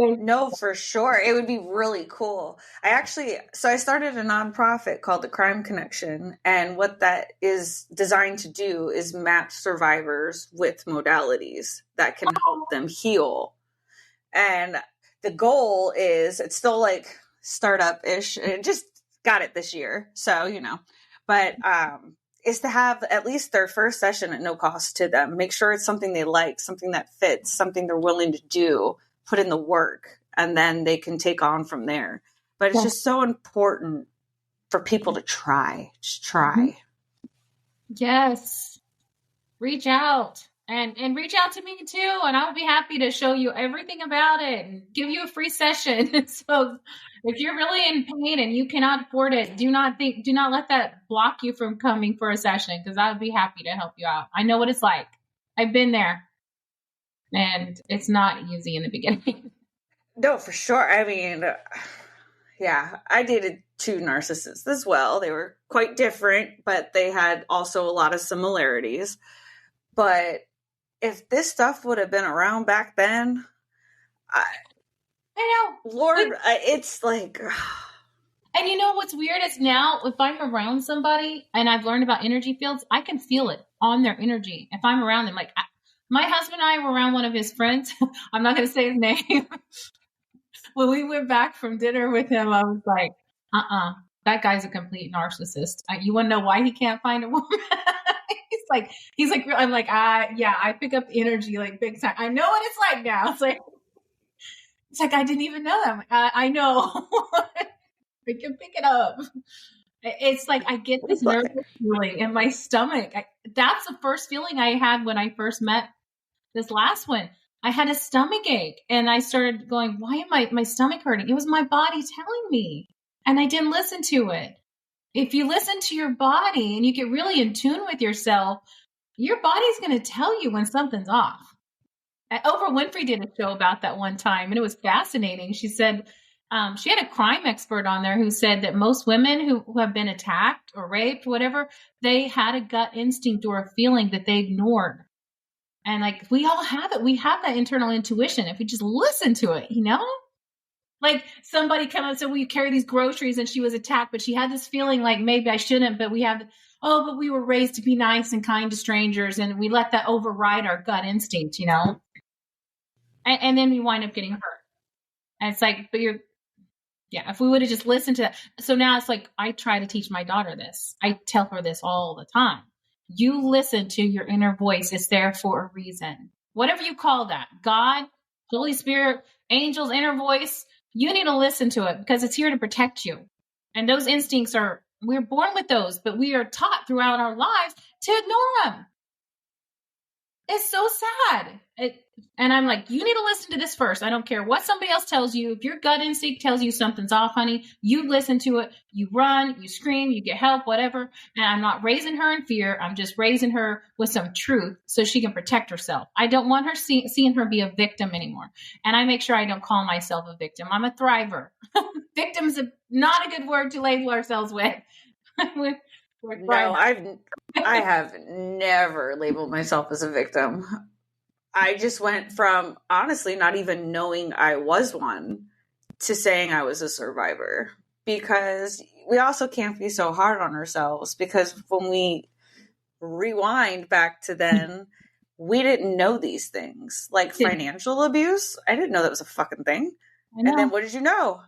[SPEAKER 4] No, for sure. It would be really cool. I started a nonprofit called the Crime Connection. And what that is designed to do is match survivors with modalities that can help them heal. And the goal is, it's still like startup-ish. It just got it this year. So, but is to have at least their first session at no cost to them. Make sure it's something they like, something that fits, something they're willing to do. Put in the work, and then they can take on from there. But it's just so important for people to try. Just try.
[SPEAKER 5] Yes. Reach out. And reach out to me too, and I'll be happy to show you everything about it and give you a free session. So if you're really in pain and you cannot afford it, do not let that block you from coming for a session, because I would be happy to help you out. I know what it's like. I've been there, and it's not easy in the beginning.
[SPEAKER 4] No, for sure. I mean, yeah, I dated 2 narcissists as well. They were quite different, but they had also a lot of similarities. But if this stuff would have been around back then,
[SPEAKER 5] I know.
[SPEAKER 4] Lord, it's like...
[SPEAKER 5] And you know what's weird is now, if I'm around somebody and I've learned about energy fields, I can feel it on their energy. If I'm around them, like my husband and I were around one of his friends. I'm not going to say his name. When we went back from dinner with him, I was like, that guy's a complete narcissist. You want to know why he can't find a woman? he's like, I'm like, yeah, I pick up energy like big time. I know what it's like now. It's like, I didn't even know that. I'm like, I know. I can pick it up. It's like I get this nervous feeling in my stomach. That's the first feeling I had when I first met this last one. I had a stomach ache, and I started going, why am my stomach hurting? It was my body telling me, and I didn't listen to it. If you listen to your body and you get really in tune with yourself, your body's going to tell you when something's off. Oprah Winfrey did a show about that one time, and it was fascinating. She said, she had a crime expert on there who said that most women who have been attacked or raped, whatever, they had a gut instinct or a feeling that they ignored. And like, we all have it. We have that internal intuition if we just listen to it, you know? Like somebody come up and said, well, you carry these groceries, and she was attacked, but she had this feeling like maybe I shouldn't, but but we were raised to be nice and kind to strangers, and we let that override our gut instinct, you know? And then we wind up getting hurt. And it's like, if we would have just listened to that. So now it's like, I try to teach my daughter this. I tell her this all the time. You listen to your inner voice. It's there for a reason. Whatever you call that, God, Holy Spirit, angels, inner voice, you need to listen to it because it's here to protect you. And those instincts we're born with those, but we are taught throughout our lives to ignore them. It's so sad. And I'm like, you need to listen to this first. I don't care what somebody else tells you. If your gut instinct tells you something's off, honey, you listen to it. You run, you scream, you get help, whatever. And I'm not raising her in fear. I'm just raising her with some truth so she can protect herself. I don't want her seeing her be a victim anymore. And I make sure I don't call myself a victim. I'm a thriver. Victim's not a good word to label ourselves with.
[SPEAKER 4] No, I have never labeled myself as a victim. I just went from honestly not even knowing I was one to saying I was a survivor, because we also can't be so hard on ourselves, because when we rewind back to then, we didn't know these things like financial abuse. I didn't know that was a fucking thing. And then what did you know?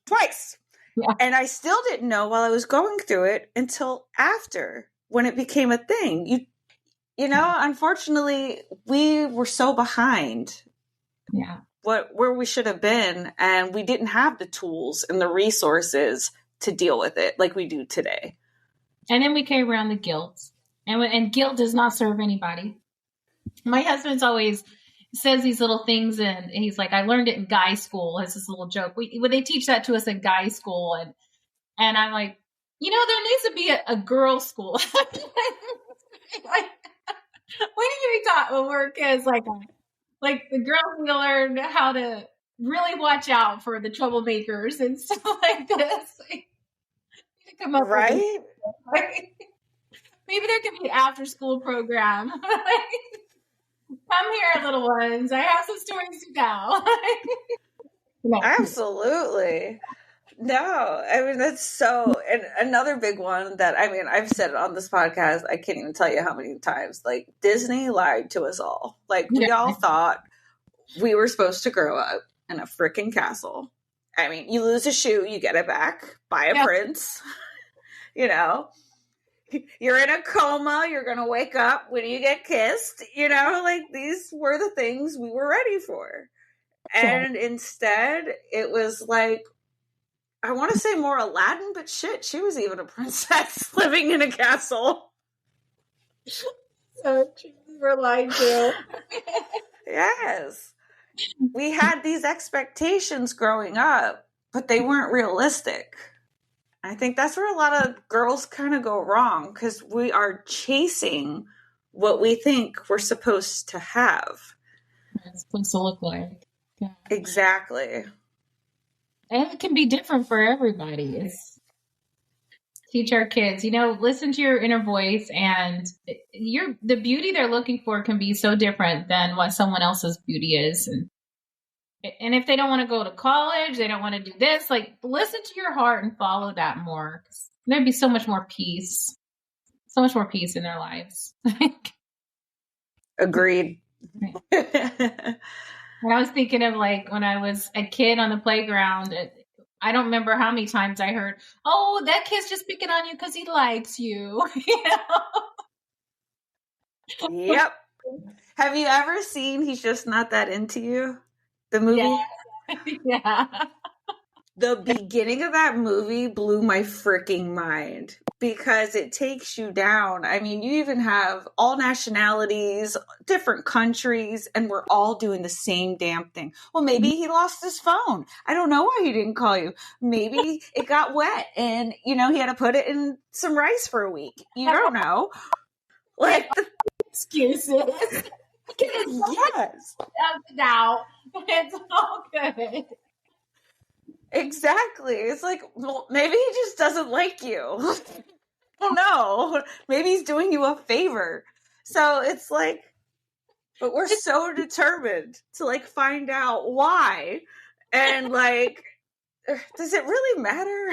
[SPEAKER 4] Twice.
[SPEAKER 5] Yeah.
[SPEAKER 4] And I still didn't know while I was going through it until after, when it became a thing. You know, unfortunately, we were so behind where we should have been, and we didn't have the tools and the resources to deal with it like we do today.
[SPEAKER 5] And then we carry around the guilt, and guilt does not serve anybody. My husband's always says these little things, and he's like, I learned it in guy school. It's this little joke. When they teach that to us in guy school, and I'm like, you know, there needs to be a girl school. We need to be taught when we're kids, like the girls need to learn how to really watch out for the troublemakers and stuff like this. Like, need to come up
[SPEAKER 4] right?
[SPEAKER 5] With maybe there could be an after-school program. Come here, little ones. I have some stories to tell.
[SPEAKER 4] Absolutely. No, I mean, that's so, and another big one that, I mean, I've said it on this podcast, I can't even tell you how many times, like, Disney lied to us all. Like, we all thought we were supposed to grow up in a freaking castle. I mean, you lose a shoe, you get it back, buy a prince, you know, you're in a coma, you're going to wake up when you get kissed, you know, like, these were the things we were ready for. And instead, it was like, I want to say more Aladdin, but shit, she was even a princess living in a castle.
[SPEAKER 5] So true. We're lying too.
[SPEAKER 4] Yes. We had these expectations growing up, but they weren't realistic. I think that's where a lot of girls kind of go wrong, because we are chasing what we think we're supposed to have.
[SPEAKER 5] It's supposed to look like. Yeah.
[SPEAKER 4] Exactly.
[SPEAKER 5] And it can be different for everybody. It's teach our kids, listen to your inner voice, and the beauty they're looking for can be so different than what someone else's beauty is. And if they don't want to go to college, they don't want to do this, like, listen to your heart and follow that more. There'd be so much more peace in their lives.
[SPEAKER 4] Agreed.
[SPEAKER 5] And I was thinking of, like, when I was a kid on the playground, I don't remember how many times I heard, "Oh, that kid's just picking on you because he likes you."
[SPEAKER 4] Yep. Have you ever seen He's Just Not That Into You? The movie?
[SPEAKER 5] Yeah.
[SPEAKER 4] The beginning of that movie blew my freaking mind, because it takes you down. I mean, you even have all nationalities, different countries, and we're all doing the same damn thing. Well, maybe he lost his phone. I don't know why he didn't call you. Maybe it got wet and, he had to put it in some rice for a week. You don't know. Like,
[SPEAKER 5] Excuses.
[SPEAKER 4] Yes.
[SPEAKER 5] Now it's all good.
[SPEAKER 4] Exactly. It's like, well, maybe he just doesn't like you. Oh no. Maybe he's doing you a favor. So it's like, but we're so determined to, like, find out why. And, like, does it really matter?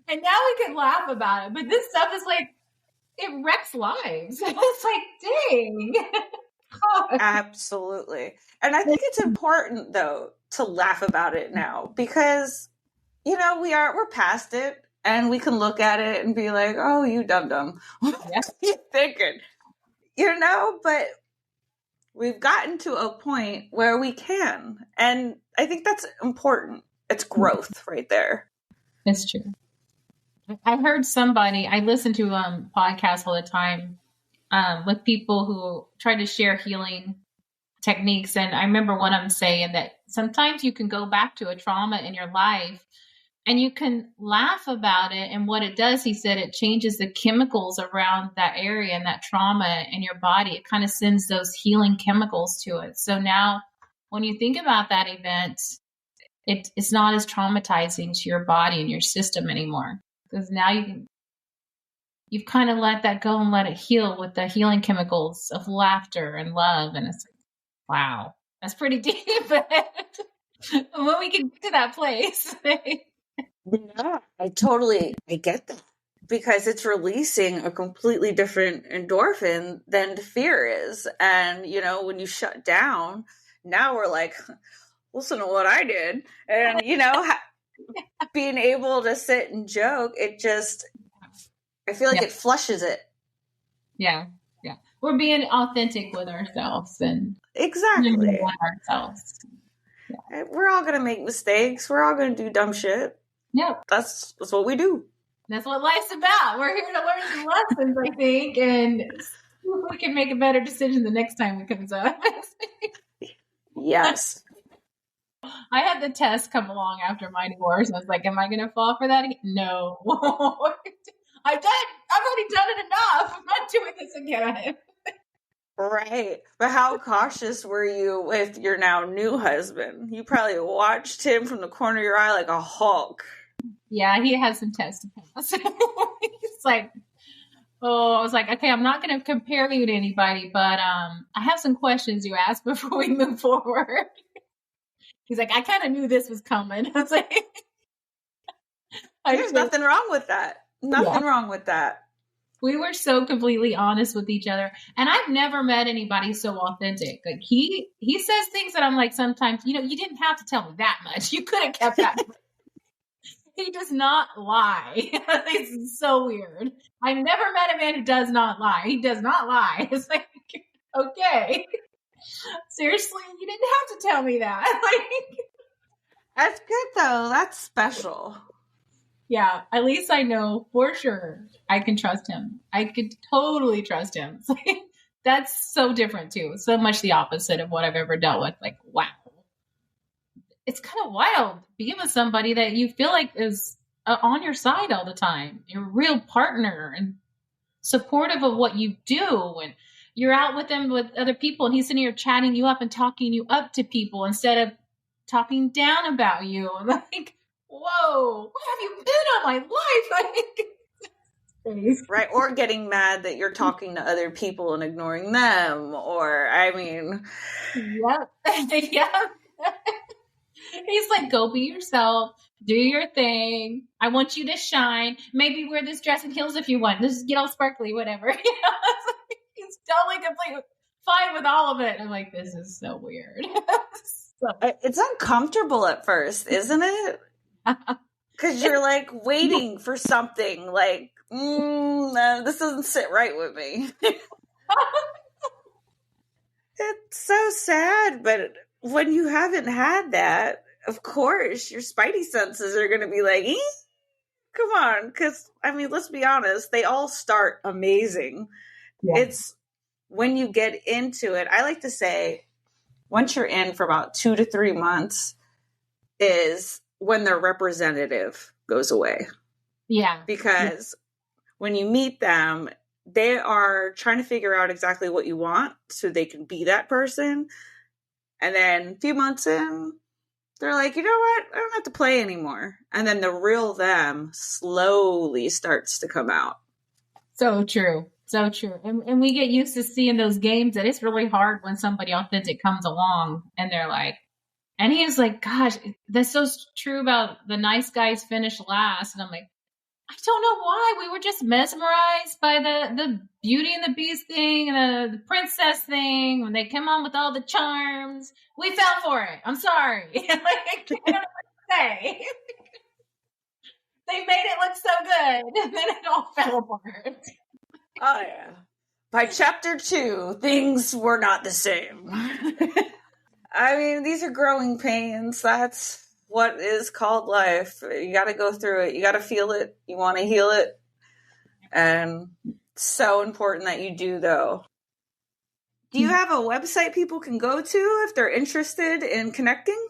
[SPEAKER 5] And now we can laugh about it, but this stuff is like, it wrecks lives. It's like, dang.
[SPEAKER 4] Absolutely. And I think it's important, though, to laugh about it now, because, we're past it, and we can look at it and be like, "Oh, you dum-dum." What are you thinking? But we've gotten to a point where we can. And I think that's important. It's growth right there.
[SPEAKER 5] It's true. I heard I listen to podcasts all the time with people who try to share healing techniques. And I remember one of them saying that sometimes you can go back to a trauma in your life and you can laugh about it. And what it does, he said, it changes the chemicals around that area and that trauma in your body. It kind of sends those healing chemicals to it. So now when you think about that event, it's not as traumatizing to your body and your system anymore, because now you've kind of let that go and let it heal with the healing chemicals of laughter and love. And it's like, wow, that's pretty deep. When we can get to that place.
[SPEAKER 4] Yeah, I get that, because it's releasing a completely different endorphin than the fear is. And, when you shut down, now we're like, listen to what I did. And, being able to sit and joke, I feel like it flushes it.
[SPEAKER 5] Yeah. Yeah. We're being authentic with ourselves and
[SPEAKER 4] exactly
[SPEAKER 5] ourselves.
[SPEAKER 4] Yeah. We're all going to make mistakes. We're all going to do dumb shit.
[SPEAKER 5] Yep.
[SPEAKER 4] That's what we do.
[SPEAKER 5] That's what life's about. We're here to learn some lessons, I think, and we can make a better decision the next time it comes up.
[SPEAKER 4] Yes.
[SPEAKER 5] I had the test come along after my divorce. I was like, am I going to fall for that again? No. I've already done it enough. I'm not doing this again.
[SPEAKER 4] Right. But how cautious were you with your now new husband? You probably watched him from the corner of your eye like a hawk.
[SPEAKER 5] Yeah, he had some tests to pass. It's like, I was like, okay, I'm not going to compare you to anybody, but I have some questions you ask before we move forward. He's like, I kind of knew this was coming. I was like,
[SPEAKER 4] there's nothing wrong with that. Nothing wrong with that.
[SPEAKER 5] We were so completely honest with each other. And I've never met anybody so authentic. Like he says things that I'm like, sometimes, you didn't have to tell me that much. You could have kept that. He does not lie. It's so weird. I've never met a man who does not lie. He does not lie. It's like, okay. Seriously, you didn't have to tell me that.
[SPEAKER 4] That's good though. That's special.
[SPEAKER 5] Yeah, at least I know for sure I can trust him. I could totally trust him. It's like, that's so different too. So much the opposite of what I've ever dealt with. Like, wow. It's kind of wild being with somebody that you feel like is on your side all the time. You're a real partner and supportive of what you do. And you're out with him with other people and he's sitting here chatting you up and talking you up to people instead of talking down about you. I'm like, whoa, what have you been all my life?
[SPEAKER 4] Right. Or getting mad that you're talking to other people and ignoring them. Or, I mean.
[SPEAKER 5] Yep. Yep. He's like, go be yourself. Do your thing. I want you to shine. Maybe wear this dress and heels if you want. Just get all sparkly, whatever. You know? He's totally completely fine with all of it. I'm like, this is so weird.
[SPEAKER 4] It's uncomfortable at first, isn't it? Because you're like waiting for something like, no, this doesn't sit right with me. It's so sad, but when you haven't had that, of course, your spidey senses are going to be like, come on. Because, I mean, let's be honest, they all start amazing. Yeah. It's when you get into it, I like to say, once you're in for about 2 to 3 months is when their representative goes away.
[SPEAKER 5] Yeah.
[SPEAKER 4] Because when you meet them, they are trying to figure out exactly what you want so they can be that person. And then a few months in, they're like, you know what? I don't have to play anymore. And then the real them slowly starts to come out.
[SPEAKER 5] So true. So true. And we get used to seeing those games that it's really hard when somebody authentic comes along and they're like, and he was like, gosh, that's so true about the nice guys finish last. And I'm like, I don't know why. We were just mesmerized by the Beauty and the Beast thing and the princess thing. When they come on with all the charms, we fell for it. I'm sorry. Like, I don't know what to say. They made it look so good. And then it all fell apart.
[SPEAKER 4] Oh, yeah. By chapter 2, things were not the same. I mean, these are growing pains. That's what is called life. You got to go through it. You got to feel it. You want to heal it. And it's so important that you do, though. Do you have a website people can go to if they're interested in connecting?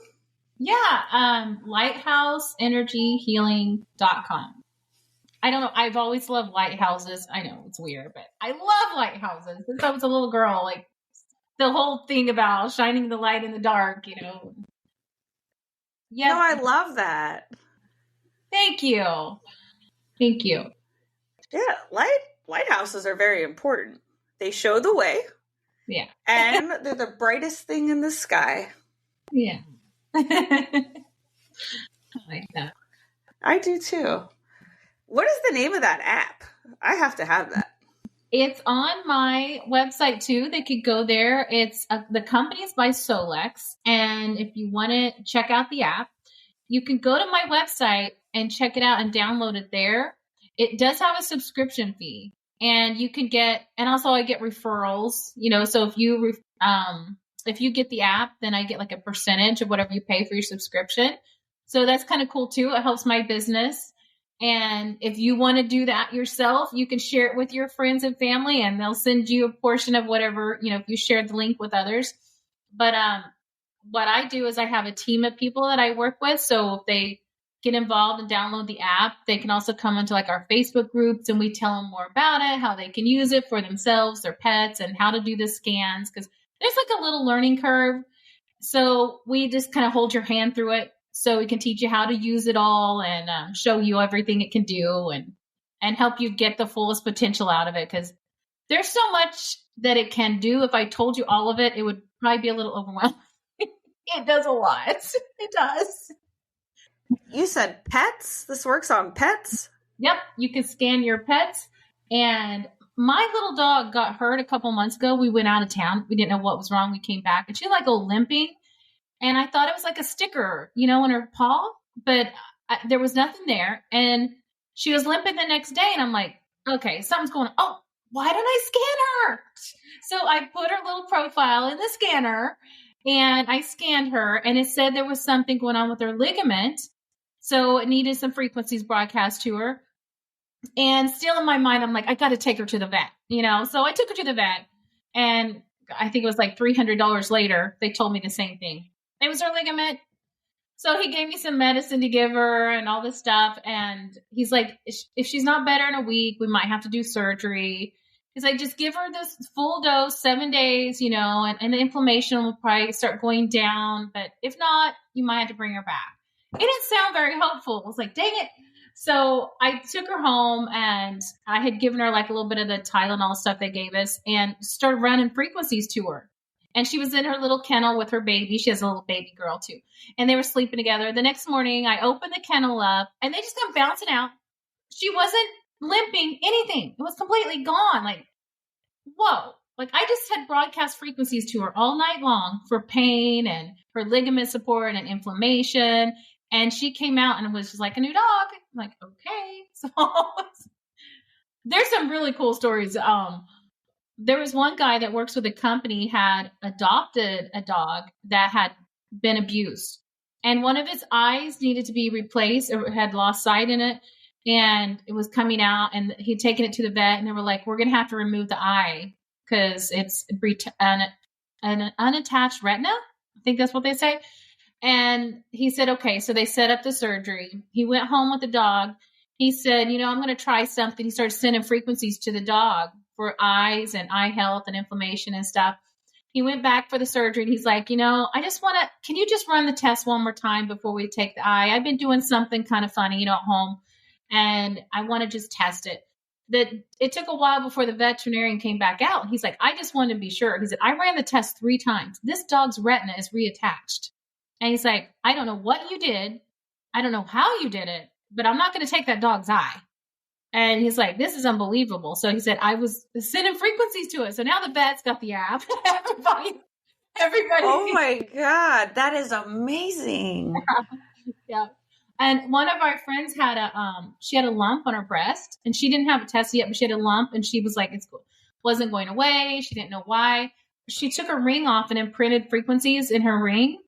[SPEAKER 5] Yeah, lighthouseenergyhealing.com. I don't know. I've always loved lighthouses. I know it's weird, but I love lighthouses. Since I was a little girl, like the whole thing about shining the light in the dark, you know.
[SPEAKER 4] Yeah. No, I love that.
[SPEAKER 5] Thank you. Thank you.
[SPEAKER 4] Yeah, lighthouses are very important. They show the way.
[SPEAKER 5] Yeah.
[SPEAKER 4] And they're the brightest thing in the sky.
[SPEAKER 5] Yeah. I like that.
[SPEAKER 4] I do too. What is the name of that app? I have to have that.
[SPEAKER 5] It's on my website too. They could go there. It's the company is by Solex. And if you want to check out the app, you can go to my website and check it out and download it there. It does have a subscription fee and you can get, and also I get referrals, you know, so if you get the app, then I get like a percentage of whatever you pay for your subscription. So that's kind of cool too. It helps my business. And if you want to do that yourself, you can share it with your friends and family and they'll send you a portion of whatever, you know, if you share the link with others. But what I do is I have a team of people that I work with. So if they get involved and download the app, they can also come into like our Facebook groups and we tell them more about it, how they can use it for themselves, their pets, and how to do the scans. Because there's like a little learning curve. So we just kind of hold your hand through it. So we can teach you how to use it all and show you everything it can do and help you get the fullest potential out of it. Because there's so much that it can do. If I told you all of it, it would probably be a little overwhelming. It does a lot. It does.
[SPEAKER 4] You said pets? This works on pets?
[SPEAKER 5] Yep. You can scan your pets. And my little dog got hurt a couple months ago. We went out of town. We didn't know what was wrong. We came back and she like go limping. And I thought it was like a sticker, you know, in her paw, but there was nothing there. And she was limping the next day. And I'm like, okay, something's going on. Oh, why didn't I scan her? So I put her little profile in the scanner and I scanned her and it said there was something going on with her ligament. So it needed some frequencies broadcast to her. And still in my mind, I'm like, I got to take her to the vet, So I took her to the vet, and I think it was like $300 later, they told me the same thing. It was her ligament. So he gave me some medicine to give her and all this stuff. And he's like, if she's not better in a week, we might have to do surgery. He's like, just give her this full dose, 7 days, and the inflammation will probably start going down. But if not, you might have to bring her back. It didn't sound very hopeful. I was like, dang it. So I took her home, and I had given her like a little bit of the Tylenol stuff they gave us, and started running frequencies to her. And she was in her little kennel with her baby. She has a little baby girl too. And they were sleeping together. The next morning I opened the kennel up, and they just come bouncing out. She wasn't limping anything. It was completely gone. Like, whoa. Like, I just had broadcast frequencies to her all night long for pain and her ligament support and inflammation. And she came out and was just like a new dog. I'm like, okay. So there's some really cool stories. There was one guy that works with a company, had adopted a dog that had been abused. And one of his eyes needed to be replaced, or had lost sight in it. And it was coming out, and he'd taken it to the vet, and they were like, we're going to have to remove the eye because it's an unattached retina. I think that's what they say. And he said, okay. So they set up the surgery. He went home with the dog. He said, I'm going to try something. He started sending frequencies to the dog for eyes and eye health and inflammation and stuff. He went back for the surgery, and he's like, can you just run the test one more time before we take the eye? I've been doing something kind of funny, at home, and I want to just test it. It took a while before the veterinarian came back out. He's like, I just wanted to be sure. He said, I ran the test 3 times. This dog's retina is reattached. And he's like, I don't know what you did. I don't know how you did it, but I'm not going to take that dog's eye. And he's like, this is unbelievable. So he said, I was sending frequencies to it. So now the vet's got the app. Everybody.
[SPEAKER 4] Oh my God. That is amazing.
[SPEAKER 5] Yeah. And one of our friends had she had a lump on her breast, and she didn't have a test yet, but she had a lump, and she was like, it wasn't going away. She didn't know why. She took her ring off and imprinted frequencies in her ring.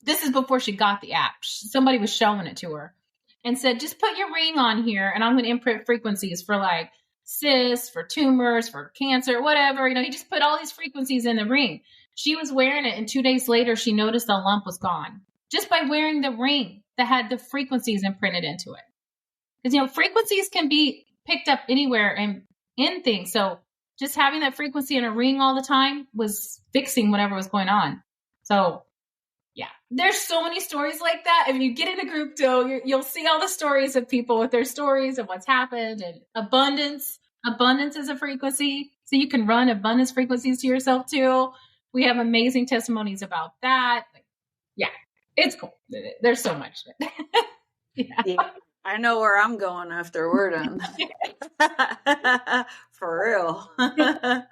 [SPEAKER 5] This is before she got the app. Somebody was showing it to her and said, just put your ring on here, and I'm going to imprint frequencies for like cysts, for tumors, for cancer, whatever. He just put all these frequencies in the ring. She was wearing it, and 2 days later, she noticed the lump was gone just by wearing the ring that had the frequencies imprinted into it. Because, frequencies can be picked up anywhere and in things. So just having that frequency in a ring all the time was fixing whatever was going on. So yeah, there's so many stories like that. If you get in a group, though, you'll see all the stories of people with their stories of what's happened. And abundance is a frequency. So you can run abundance frequencies to yourself too. We have amazing testimonies about that. Yeah, it's cool. There's so much.
[SPEAKER 4] Yeah, I know where I'm going after we're done. For real. I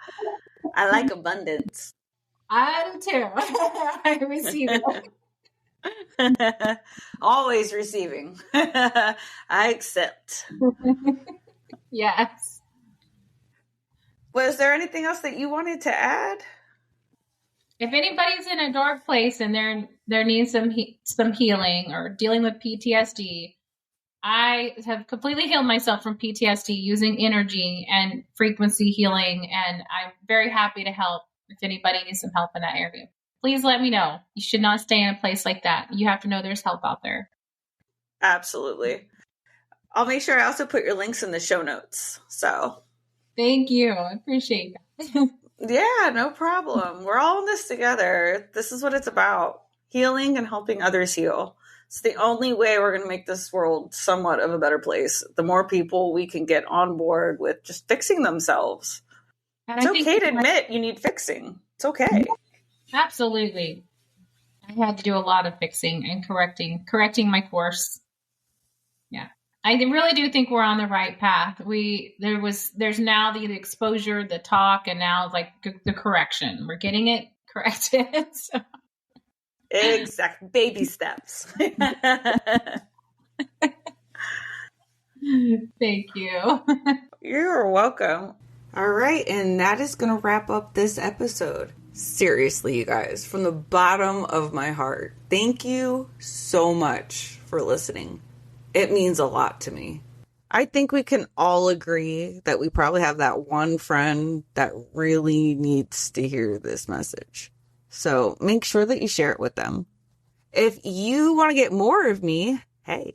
[SPEAKER 4] like abundance.
[SPEAKER 5] I do too. I receive it.
[SPEAKER 4] Always receiving. I accept.
[SPEAKER 5] Yes.
[SPEAKER 4] Was there anything else that you wanted to add?
[SPEAKER 5] If anybody's in a dark place and there needs some healing or dealing with PTSD, I have completely healed myself from PTSD using energy and frequency healing, and I'm very happy to help if anybody needs some help in that area. Please let me know. You should not stay in a place like that. You have to know there's help out there.
[SPEAKER 4] Absolutely. I'll make sure I also put your links in the show notes. So
[SPEAKER 5] thank you. I appreciate that.
[SPEAKER 4] Yeah, no problem. We're all in this together. This is what it's about. Healing and helping others heal. It's the only way we're going to make this world somewhat of a better place. The more people we can get on board with just fixing themselves. And it's okay to admit you need fixing. It's okay.
[SPEAKER 5] Absolutely. I had to do a lot of fixing and correcting my course. Yeah. I really do think we're on the right path. There's now the exposure, the talk, and now like the correction. We're getting it corrected. So.
[SPEAKER 4] Exactly. Baby steps.
[SPEAKER 5] Thank you.
[SPEAKER 4] You're welcome. All right. And that is going to wrap up this episode. Seriously, you guys, from the bottom of my heart, thank you so much for listening.
[SPEAKER 3] It means a lot to me. I think we can all agree that we probably have that one friend that really needs to hear this message. So make sure that you share it with them. If you want to get more of me, hey,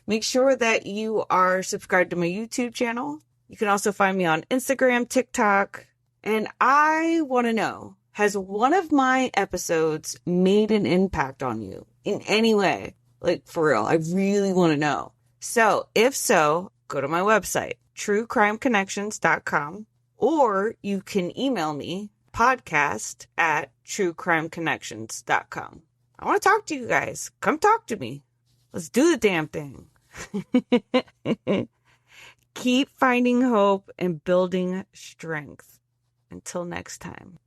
[SPEAKER 3] make sure that you are subscribed to my YouTube channel. You can also find me on Instagram, TikTok. And I want to know, has one of my episodes made an impact on you in any way? Like, for real, I really want to know. So if so, go to my website, truecrimeconnections.com, or you can email me, podcast@truecrimeconnections.com. I want to talk to you guys. Come talk to me. Let's do the damn thing. Keep finding hope and building strength. Until next time.